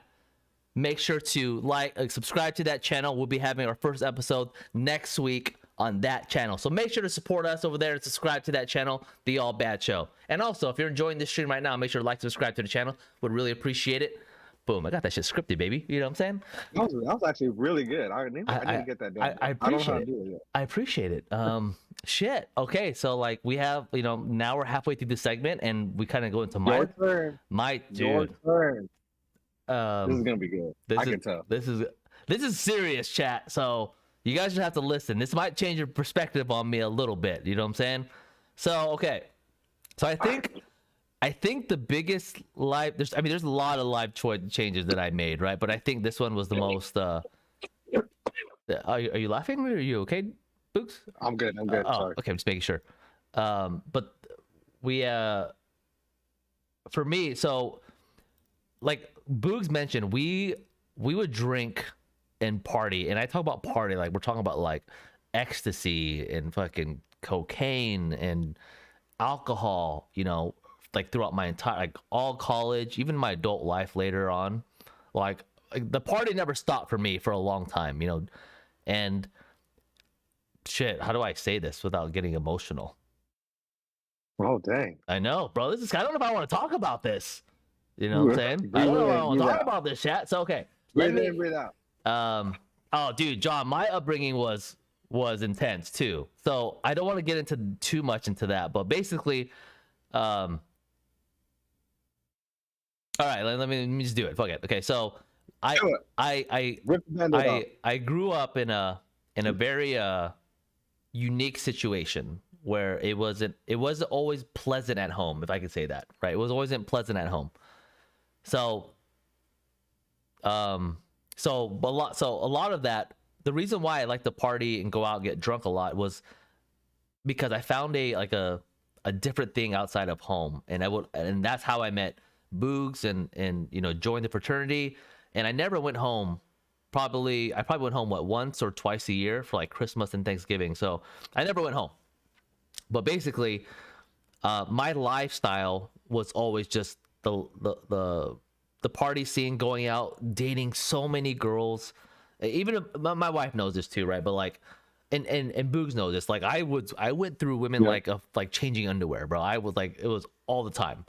Make sure to subscribe to that channel. We'll be having our first episode next week on that channel. So make sure to support us over there and subscribe to that channel, The All Bad Show. And also, if you're enjoying this stream right now, make sure to like, subscribe to the channel. Would really appreciate it. Boom, I got that shit scripted, baby. You know what I'm saying? That was actually really good. I need to get that down. I I don't know how appreciate to it. do it yet. I appreciate it. Shit. Okay, so like we have, now we're halfway through the segment, and we kind of go into Your turn. Your dude. turn. This is gonna be good. I can tell. This is serious, chat. So you guys just have to listen. This might change your perspective on me a little bit. You know what I'm saying? So okay. So I think the biggest live there's a lot of live choice changes that I made, right? But I think this one was the most are you laughing? Are you okay, Books? I'm good. Sorry. Okay, I'm just making sure. But we for me, so like Boogs mentioned, we would drink and party, and I talk about party like we're talking about like ecstasy and fucking cocaine and alcohol, like throughout my entire, like all college, even my adult life later on. Like the party never stopped for me for a long time, and shit, how do I say this without getting emotional? Oh dang. I know, bro. I don't know if I want to talk about this. You know what I'm saying? I don't know if I want to talk about this, chat. So okay. Breathe in, breathe out. Oh dude, John, my upbringing was intense too. So I don't want to get into too much into that, but basically, all right, let me just do it. Fuck it. Okay, so I grew up in a very unique situation where it wasn't always pleasant at home, if I could say that, right? It was always pleasant at home. So a lot of that, the reason why I like to party and go out and get drunk a lot was because I found a different thing outside of home, and that's how I met Boogs and joined the fraternity. And I never went home. I probably went home once or twice a year for like Christmas and Thanksgiving. So I never went home. But basically, my lifestyle was always just the party scene, going out, dating so many girls. Even my wife knows this too, right? But like, and Boogs knows this. Like I went through women like changing underwear, bro. I was like, it was all the time.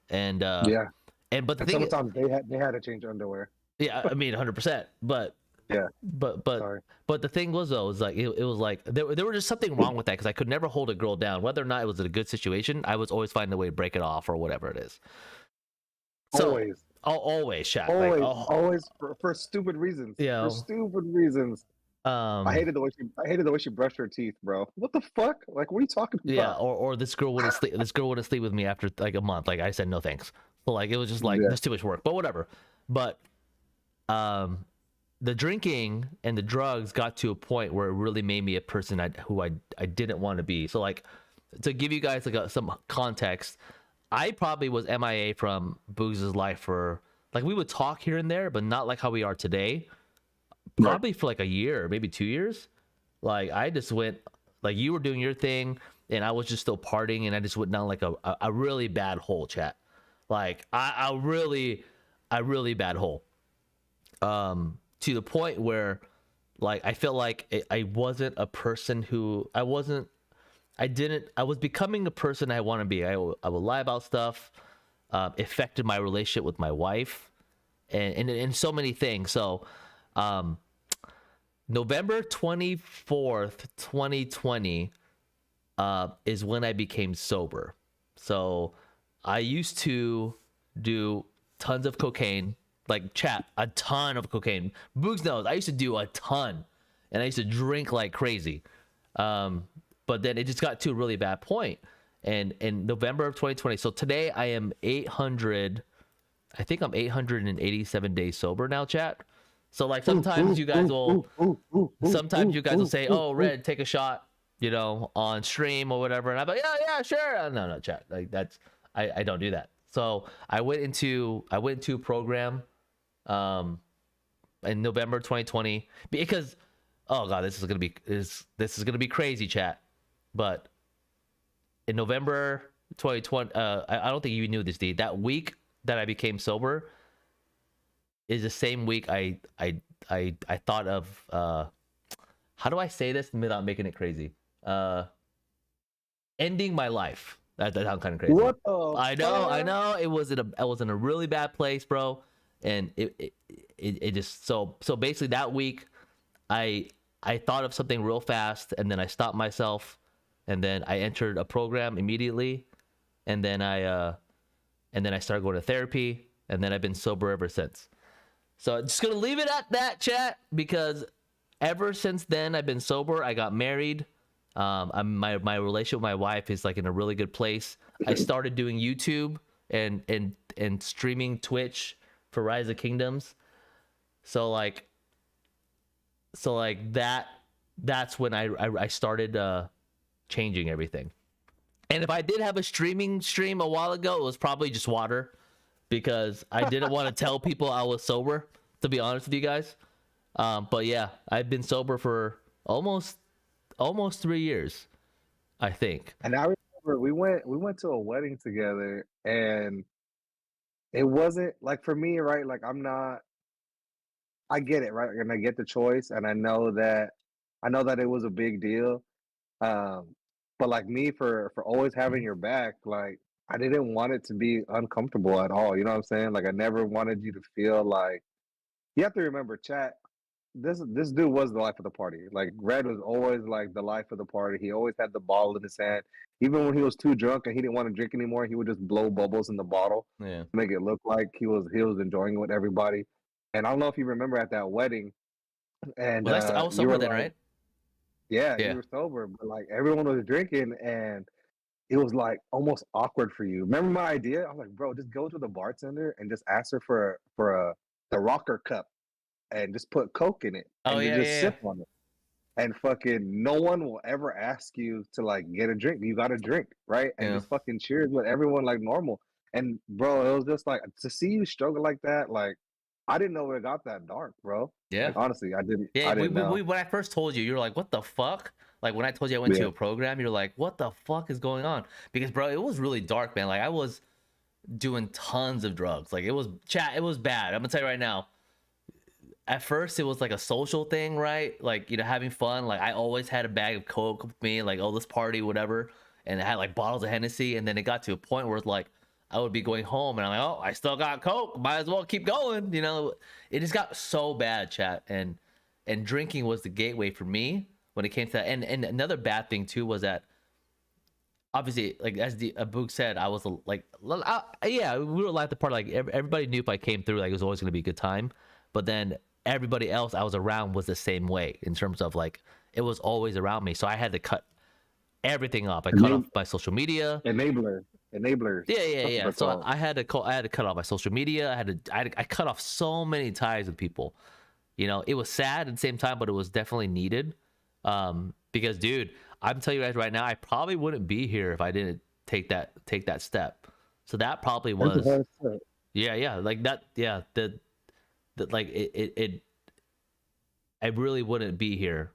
And but the thing sometimes they had to change underwear. Yeah, I mean 100%. But yeah, but sorry. But the thing was though, it was like there was just something wrong with that, because I could never hold a girl down, whether or not it was a good situation. I was always finding a way to break it off or whatever it is. So, always, chat. Always for stupid reasons. Yeah, for stupid reasons. I hated the way she brushed her teeth, bro. What the fuck? Like, what are you talking about? Yeah, or this girl wouldn't sleep. This girl wouldn't sleep with me after like a month. Like I said, no thanks. But like it was just like that's too much work. But whatever. But the drinking and the drugs got to a point where it really made me a person who I didn't want to be. So like, to give you guys like some context, I probably was MIA from Boogs' life for like, we would talk here and there, but not like how we are today. Probably for like a year, maybe 2 years. Like I just went, like you were doing your thing and I was just still partying, and I just went down like a really bad hole, chat. Like a really bad hole. To the point where like I felt like I wasn't a person who I was becoming a person I want to be. I would lie about stuff, affected my relationship with my wife, and so many things. So November 24th, 2020 is when I became sober. So I used to do tons of cocaine, like chat, a ton of cocaine. Boogs knows I used to do a ton, and I used to drink like crazy. But then it just got to a really bad point. And in November of 2020, so today I am 800, I think I'm 887 days sober now, chat. So like sometimes you guys will say, "Oh, Red, take a shot," on stream or whatever, and I'm like, "Yeah, sure." No, chat. Like that's I don't do that. So I went into a program, in November 2020 because, oh god, this is gonna be crazy, chat. But in November 2020, I don't think you knew this, D. That week that I became sober is the same week I thought of how how do I say this without making it crazy? Ending my life. That sounds kind of crazy. What the I know, I fuck? know. I was in a really bad place, bro, and it just so basically that week, I I thought of something real fast, and then I stopped myself, and then I entered a program immediately, and then I started going to therapy, and then I've been sober ever since. So I'm just gonna leave it at that, chat, because ever since then I've been sober. I got married. My relationship with my wife is like in a really good place. I started doing YouTube and streaming Twitch for Rise of Kingdoms. So like that's when I started changing everything. And if I did have a streaming stream a while ago, it was probably just water because I didn't want to tell people I was sober, to be honest with you guys. But yeah, I've been sober for almost 3 years, I think. And I remember we went to a wedding together, and it wasn't like for me, right? Like I'm not. I get it, right? And I get the choice, and I know that it was a big deal. Um, but like me, for always having Mhm. your back, like I didn't want it to be uncomfortable at all. You know what I'm saying? Like I never wanted you to feel like you have to remember, chat. This dude was the life of the party. Like Red was always like the life of the party. He always had the bottle in his hand. Even when he was too drunk and he didn't want to drink anymore, he would just blow bubbles in the bottle Yeah. to make it look like he was enjoying it with everybody. And I don't know if you remember at that wedding, and I was you sober were then, like, right? yeah, you Yeah. were sober, but like everyone was drinking, and it was like almost awkward for you. Remember my idea? I was like, bro, just go to the bartender and just ask her for a the rocker cup and just put Coke in it Oh and to yeah, just yeah, yeah. sip on it. And fucking no one will ever ask you to like get a drink. You got to drink, right? And Yeah. just fucking cheers with everyone like normal. And bro, it was just like to see you struggle like that. Like I didn't know it got that dark, bro. Yeah. Like honestly, I didn't. Yeah, I didn't know. when I first told you, you were like, "What the fuck?" Like when I told you I went to Yeah. a program, you're like, "What the fuck is going on?" Because bro, it was really dark, man. Like I was doing tons of drugs. Like it was chat, it was bad. I'm gonna tell you right now. At first, it was like a social thing, right? Like having fun. Like I always had a bag of Coke with me, like oh, let's party, whatever. And I had like bottles of Hennessy, and then it got to a point where it's like I would be going home, and I'm like, oh, I still got Coke. Might as well keep going. It just got so bad, chat, and drinking was the gateway for me when it came to that. And another bad thing too was that obviously, like as the Abook said, I was like, yeah, we were like the part like everybody knew if I came through, like it was always gonna be a good time. But then everybody else I was around was the same way in terms of like it was always around me, so I had to cut everything off. I cut off Enab- my social media. enablers. Yeah, yeah, That's what yeah. they're So called. I had to cut off my social media. I cut off so many ties with people. It was sad at the same time, but it was definitely needed. Because dude, I'm telling you guys right now, I probably wouldn't be here if I didn't take that step. So that probably That's a was, hard step. yeah, yeah, like that, yeah, the like it I really wouldn't be here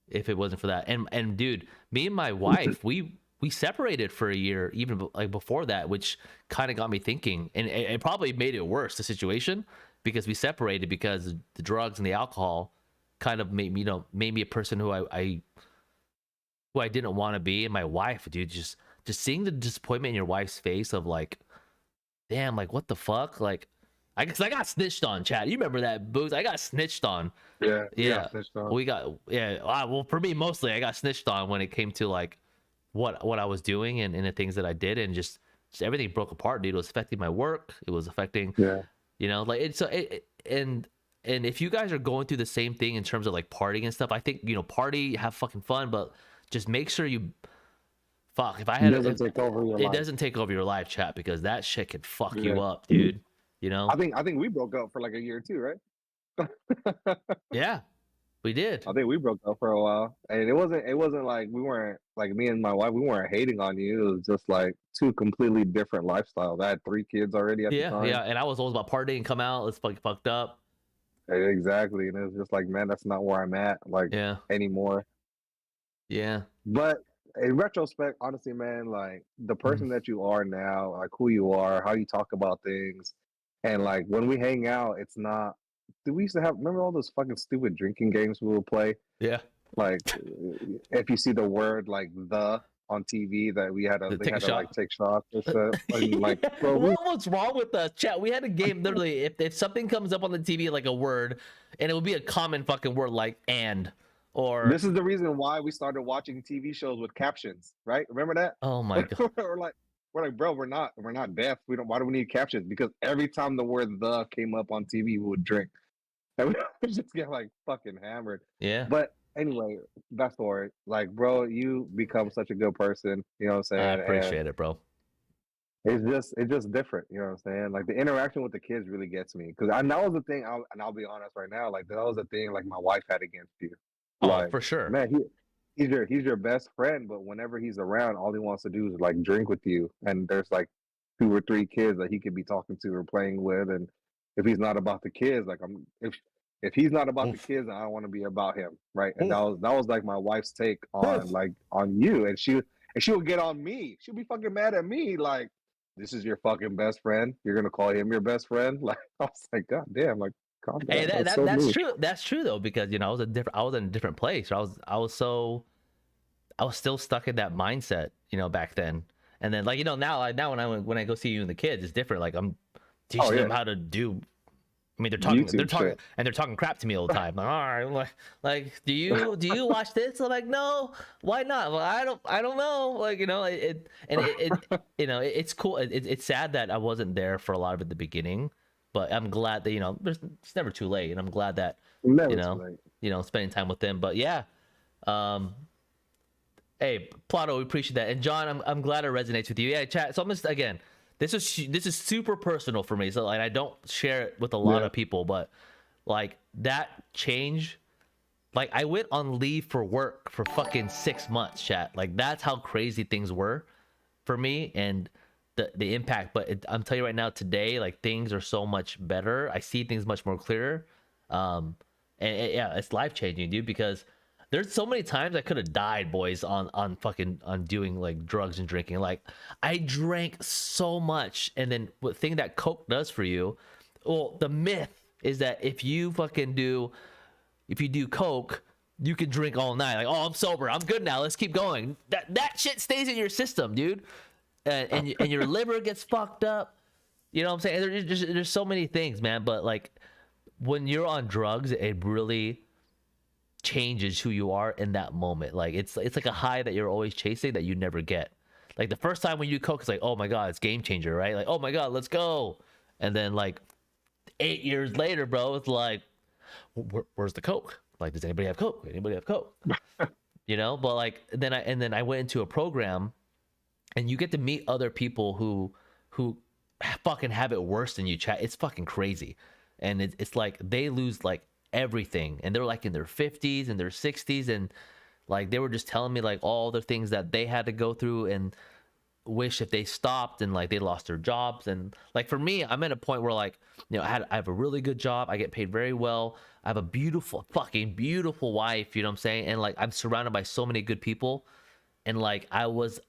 if it wasn't for that. And dude, me and my wife, we separated for a year, even like before that, which kind of got me thinking, and it probably made it worse, the situation, because we separated because the drugs and the alcohol kind of made me, made me a person who I didn't want to be. And my wife, dude, just seeing the disappointment in your wife's face of like, damn, like what the fuck, like. Cause I got snitched on, chat. You remember that, Boots? I got snitched on. Yeah, you got Yeah, snitched on. we got, yeah. Well, for me mostly, I got snitched on when it came to like what I was doing and the things that I did, and just everything broke apart, dude. It was affecting my work. It was affecting, Yeah. like it's and if you guys are going through the same thing in terms of like partying and stuff, I think party, have fucking fun, but just make sure you fuck. If I It had, doesn't if, take over your it life. doesn't take over your life, chat, because that shit can fuck Yeah. you up, dude. You I know? think I think we broke up for like a year too, right? Yeah, we did. I think we broke up for a while, and it wasn't like we weren't like me and my wife. We weren't hating on you. It was just like two completely different lifestyles. I had 3 kids already at the Yeah, yeah. time. And I was always about partying, come out, let's fucking fucked up. Exactly, and it was just like, man, that's not where I'm at like Yeah, anymore. yeah. But in retrospect, honestly, man, like the Mhm. person that you are now, like who you are, how you talk about things, and like when we hang out, it's not. Do we used to have? Remember all those fucking stupid drinking games we would play? Yeah. Like if you see the word like the on TV, that To they take a had to like shot. take shots and stuff. And like, bro, we What was wrong with the chat? We had a game literally. If something comes up on the TV like a word, and it would be a common fucking word like "and" or this is the reason why we started watching TV shows with captions, right? Remember "oh my that? god." We're like, bro, we're not deaf. We don't. Why do we need captions? Because every time the word "the" came up on TV, we would drink, and we would just get like fucking hammered. Yeah, But anyway, that's for it. Like, bro, you become such a good person. You know what I'm I saying? And appreciate it, bro. it's just different. You know what I'm saying? Like the interaction with the kids really gets me because I that was the thing. And I'll be honest right now. Like that was the thing. Like my wife had against you. Oh, Like for sure. man, he's your best friend, but whenever he's around, all he wants to do is like drink with you. And there's like 2 or 3 kids that he could be talking to or playing with. And if he's not about the kids, like if he's not about the Oof. kids, I don't want to be about him, right? And Oof. that was like my wife's take on Oof. like on you, and she would get on me. She'll be fucking mad at me, like this is your fucking best friend. You're gonna call him your best friend? Like I was like, God damn, like calm Hey, down. That's so that's mean. true. That's true though, because I was I was in a different place. I was still stuck in that mindset, back then. And then like now when I go see you and the kids, it's different. Like I'm Oh teaching yeah, them how to do. I mean, YouTube shit. they're talking crap to me all the time. Like, all right, do you watch this? I'm like, no, why not? Well, I don't know. Like, it's cool. It's sad that I wasn't there for a lot of it at the beginning, but I'm glad that it's never too late, and I'm glad that you Never too know, late. spending time with them. But yeah, um, hey, Plato, we appreciate that. And John, I'm glad it resonates with you. Yeah, chat. So I'm just again, this is super personal for me. So like I don't share it with a lot Yeah. of people, but like that change, like I went on leave for work for fucking 6 months, chat. Like that's how crazy things were for me and the impact. But I'm telling you right now, today, like things are so much better. I see things much more clearer. Yeah, it's life changing, dude, because there's so many times I could have died, boys, on fucking on doing like drugs and drinking. Like I drank so much, and then the thing that Coke does for you, well, the myth is that if you do Coke, you can drink all night. Like, oh, I'm sober, I'm good now. Let's keep going. That shit stays in your system, dude, and your liver gets fucked up. You know what I'm saying? There's so many things, man. But like when you're on drugs, it really changes who you are in that moment. Like it's like a high that you're always chasing that you never get. Like the first time when you do Coke, it's like, oh my god, it's game changer, right? Like, oh my god, let's go. And then like 8 years later, bro, it's like, where's the Coke? Like, does anybody have Coke? Anybody have Coke? But like then I went into a program, and you get to meet other people who fucking have it worse than you, chat. It's fucking crazy. And it's like they lose like everything, and they're like in their 50s and their 60s, and like they were just telling me like all the things that they had to go through and wish if they stopped, and like they lost their jobs. And like for me, I'm at a point where like I have a really good job, I get paid very well, I have a fucking beautiful wife, you know what I'm saying, and like I'm surrounded by so many good people. And like I was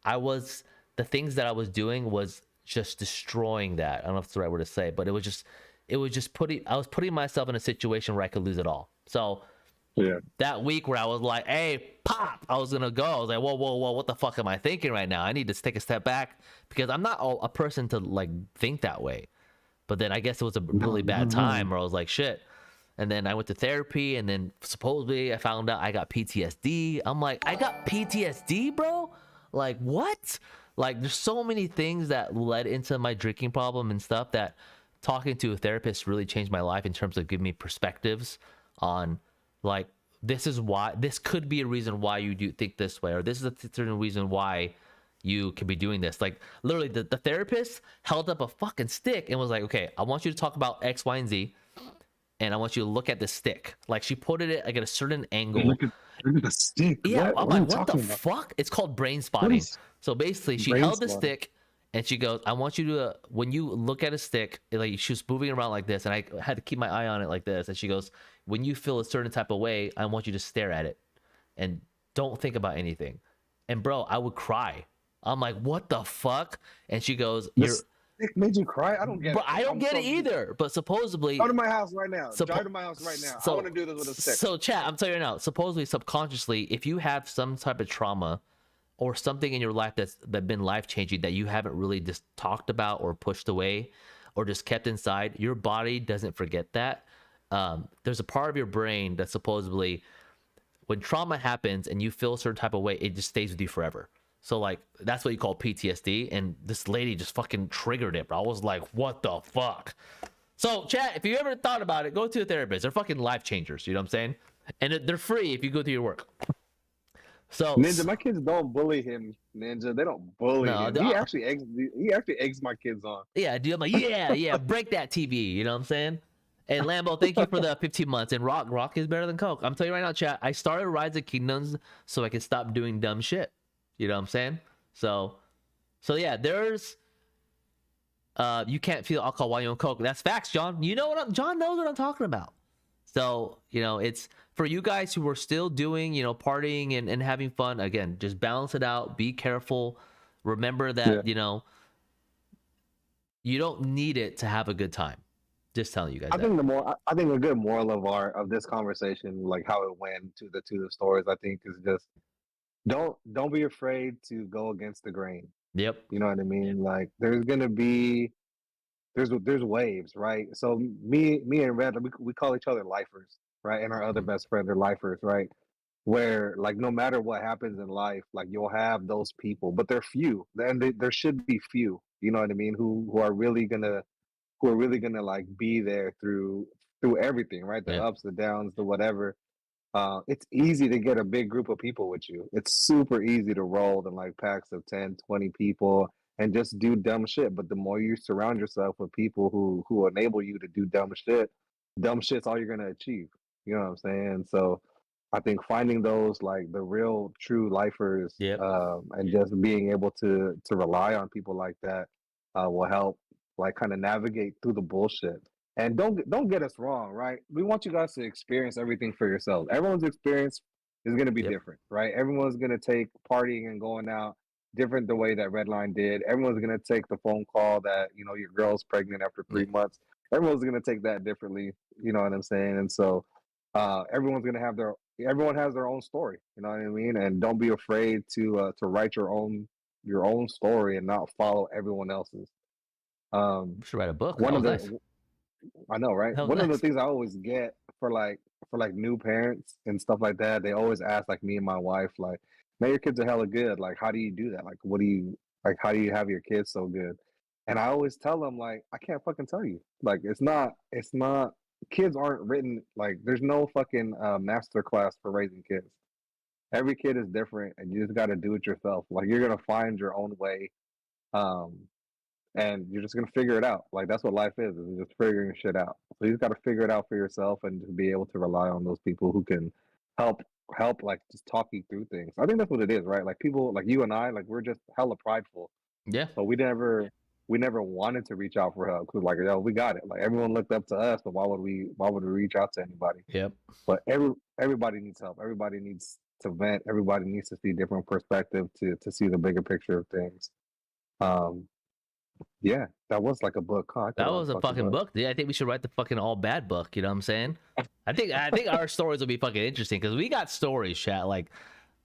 the things that I was doing was just destroying that. I don't know if it's the right word to say, but it was just I was putting myself in a situation where I could lose it all. So Yeah. that week where I was like, hey, pop, I was gonna go. I was like, whoa, whoa, whoa, what the fuck am I thinking right now? I need to take a step back, because I'm not a person to like think that way. But then I guess it was a No, really no, bad no. time where I was like, shit. And then I went to therapy, and then supposedly I found out I got PTSD. I'm like, I got PTSD, bro? Like, what? Like, there's so many things that led into my drinking problem and stuff that talking to a therapist really changed my life in terms of giving me perspectives on, like, this could be a reason why you do think this way, or this is a certain reason why you could be doing this. Like, literally, the therapist held up a fucking stick and was like, okay, I want you to talk about X, Y, and Z, and I want you to look at the stick. Like, she put it like at a certain angle. Look at the stick. Yeah, I'm What are like, you what the talking about? fuck? It's called brain What spotting. is So basically, she held the brainstorm? stick, and she goes, I want you to, when you look at a stick, like she was moving around like this, and I had to keep my eye on it like this. And she goes, when you feel a certain type of way, I want you to stare at it and don't think about anything. And bro, I would cry. I'm like, what the fuck? And she goes, This Nick made you cry? I don't get But it. I don't I'm get so it either. But supposedly, Come to my house right now. Drive to my house right now. I want to so do this with a stick. so chat. I'm telling you right now. Supposedly, subconsciously, if you have some type of trauma or something in your life that's been life changing that you haven't really just talked about or pushed away or just kept inside, your body doesn't forget that. There's a part of your brain that supposedly, when trauma happens and you feel a certain type of way, it just stays with you forever. So like that's what you call PTSD, and this lady just fucking triggered it, bro. I was like, what the fuck? So chat, if you ever thought about it, go to a therapist. They're fucking life changers. You know what I'm saying? And they're free if you go through your work. So Ninja, my kids don't bully him. Ninja, they don't bully no, him. He actually eggs my kids on. yeah, dude. I'm like, yeah, break that TV. You know what I'm saying? And Lambo, thank you for the 15 months. And Rock is better than Coke. I'm telling you right now, chat. I started Rise of Kingdoms so I can stop doing dumb shit. You know what I'm saying? So yeah, there's you can't feel alcohol while you're on Coke. That's facts, John. You know what John knows what I'm talking about. So, you know, it's for you guys who are still doing, you know, partying and having fun. Again, just balance it out. Be careful. Remember that, Yeah. you know, you don't need it to have a good time. Just telling you guys that. I think a good moral of this conversation, like how it went to the stories, I think is just don't be afraid to go against the grain. Yep. You know what I mean? Like there's gonna be there's waves, right? So me and Red, we call each other lifers, right? And our other best friend are lifers, right? Where like no matter what happens in life, like you'll have those people, but they're few, and there should be few. You know what I mean? Who are really gonna like be there through everything, right? The Yep. ups, the downs, the whatever. It's easy to get a big group of people with you. It's super easy to roll in like packs of 10, 20 people and just do dumb shit. But the more you surround yourself with people who enable you to do dumb shit's all you're gonna achieve. You know what I'm saying? So I think finding those like the real true lifers, Yep. and just being able to rely on people like that will help like kind of navigate through the bullshit. And don't get us wrong, right? We want you guys to experience everything for yourselves. Everyone's experience is going to be Yep. different, right? Everyone's going to take partying and going out different the way that Redline did. Everyone's going to take the phone call that your girl's pregnant after 3 months. Everyone's going to take that differently. You know what I'm saying? And so everyone has their own story. You know what I mean? And don't be afraid to write your own story and not follow everyone else's. Should write a book. That One was of nice. the I know, right? That was One of the nice. things I always get for new parents and stuff like that, they always ask like me and my wife, like, man, your kids are hella good. Like, how do you do that? Like, how do you have your kids so good? And I always tell them like, I can't fucking tell you. Like, it's not. Kids aren't written like. There's no fucking master class for raising kids. Every kid is different, and you just got to do it yourself. Like, you're gonna find your own way. Um, and you're just gonna figure it out. Like that's what life is just figuring shit out. So you just gotta figure it out for yourself and just be able to rely on those people who can help like just talk you through things. I think that's what it is, right? Like people like you and I, like we're just hella prideful. Yeah. So we never wanted to reach out for help because like yo, we got it. Like everyone looked up to us, but why would we reach out to anybody? Yep. But everybody needs help. Everybody needs to vent. Everybody needs to see different perspective to see the bigger picture of things. Um, yeah, that was like a book, huh? I thought That it was was a a fucking fucking book. book. Yeah, I think we should write the fucking all bad book. You know what I'm saying? I think our stories will be fucking interesting because we got stories, chat. Like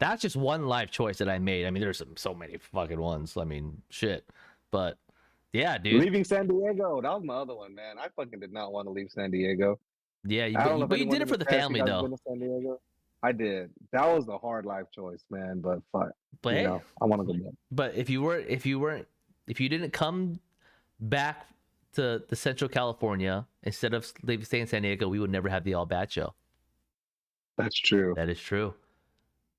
that's just one life choice that I made. I mean, there's so many fucking ones. I mean, shit. But yeah, dude. Leaving San Diego, that was my other one, man. I fucking did not want to leave San Diego. Yeah, I don't know if but you anyone did in it for this the cast you family guys though. been to San Diego. I did. That was a hard life choice, man. But fuck, But hey, I want to go back. but if you didn't come back to the Central California instead of staying in San Diego, we would never have the all bad show. That's true. That is true.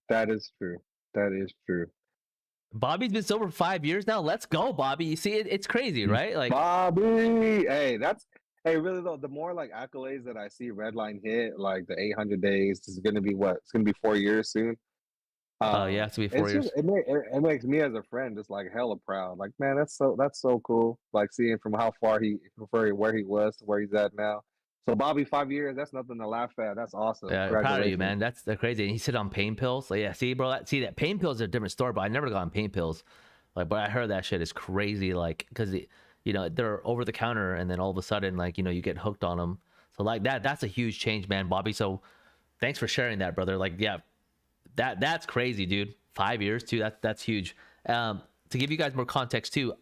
That is true. That is true. Bobby's been sober for 5 years now. Let's go, Bobby. You see, it's crazy, right? Like, Bobby, hey, really though. The more like accolades that I see Redline hit, like the 800 days, this is gonna be what? It's gonna be 4 years soon. yeah, it has to be four It's just years. it makes me as a friend just like hella proud. Like, man, that's so cool. Like seeing from how far where he was to where he's at now. So Bobby, 5 years, that's nothing to laugh at. That's awesome. Yeah, proud of you, Congratulations. man. That's crazy. And he said on pain pills. So yeah, see, bro, that pain pills are a different story. But I never got on pain pills. Like, but I heard that shit is crazy. Like, because you know, they're over the counter, and then all of a sudden, like, you know, you get hooked on them. So like that's a huge change, man, Bobby. So thanks for sharing that, brother. Like, yeah, that's crazy, dude. 5 years too. That's huge. To give you guys more context too,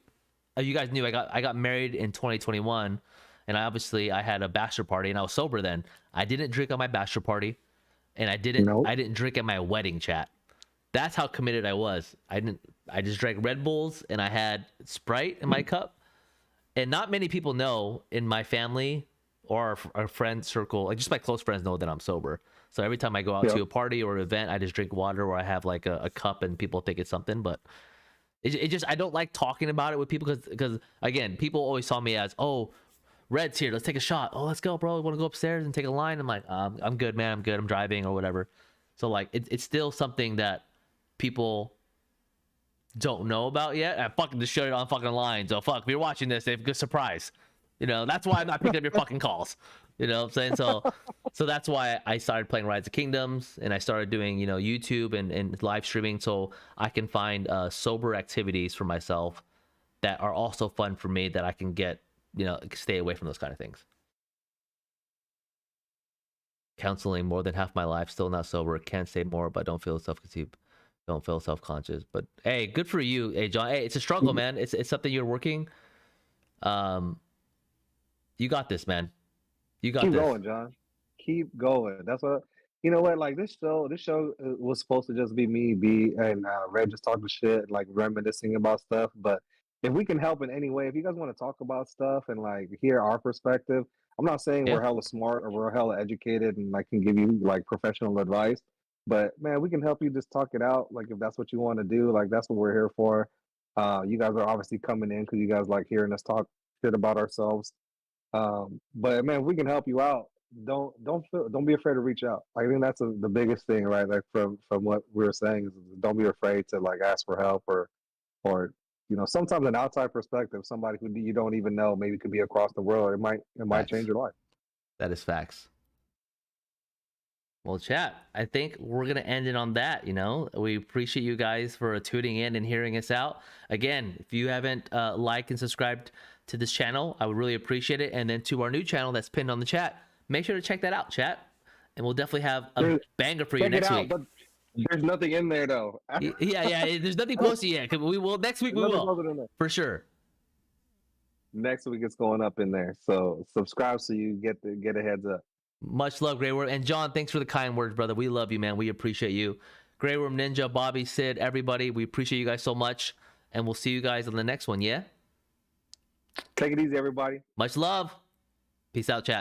you guys knew I got married in 2021, and I had a bachelor party, and I was sober then. I didn't drink on my bachelor party, and Nope. I didn't drink at my wedding, chat. That's how committed I was. I just drank Red Bulls, and I had Sprite in my cup. And not many people know in my family or our friend circle, like just my close friends know that I'm sober. So every time I go out Yep. to a party or event, I just drink water, or I have like a cup, and people think it's something. But it just, I don't like talking about it with people because again, people always saw me as, oh, Red's here, let's take a shot. Oh, let's go, bro. Want to go upstairs and take a line? I'm like, I'm good, man. I'm good. I'm driving or whatever. So like, it's still something that people don't know about yet. I fucking just showed it on fucking line. So fuck, if you're watching this, if good surprise. You know, that's why I'm not picking up your fucking calls. You know what I'm saying? So that's why I started playing Rise of Kingdoms, and I started doing, you know, YouTube and live streaming, so I can find sober activities for myself that are also fun for me, that I can get, you know, stay away from those kind of things. Counseling more than half my life, still not sober. Can't say more, but don't feel self-conscious. But hey, good for you. Hey, John. Hey, it's a struggle, man. It's something you're working. Um, you got this, man. You got Keep this. going, John. Keep going. That's what you know. What like this show was supposed to just be me, B, and Red just talking shit, like reminiscing about stuff. But if we can help in any way, if you guys want to talk about stuff and like hear our perspective, I'm not saying Yeah. we're hella smart or we're hella educated and like can give you like professional advice. But man, we can help you just talk it out. Like if that's what you want to do, like that's what we're here for. You guys are obviously coming in because you guys like hearing us talk shit about ourselves. But man, if we can help you out, don't be afraid to reach out. I think that's the biggest thing, right? Like from what we were saying is don't be afraid to like ask for help or you know sometimes an outside perspective, somebody who you don't even know maybe could be across the world. It might change Facts. your life. That is facts. Well, chat, I think we're going to end it on that. You know, we appreciate you guys for tuning in and hearing us out. Again, if you haven't liked and subscribed to this channel, I would really appreciate it. And then to our new channel that's pinned on the chat, make sure to check that out, chat. And we'll definitely have a banger for you Check it next out, week. but there's nothing in there though. Yeah. There's nothing posted yet. We will next week. There's We nothing will posted in there. for sure. Next week it's going up in there. So subscribe so you get a heads up. Much love, Grey Worm. And John, thanks for the kind words, brother. We love you, man. We appreciate you. Grey Worm, Ninja, Bobby, Sid, everybody. We appreciate you guys so much. And we'll see you guys on the next one, yeah? Take it easy, everybody. Much love. Peace out, chat.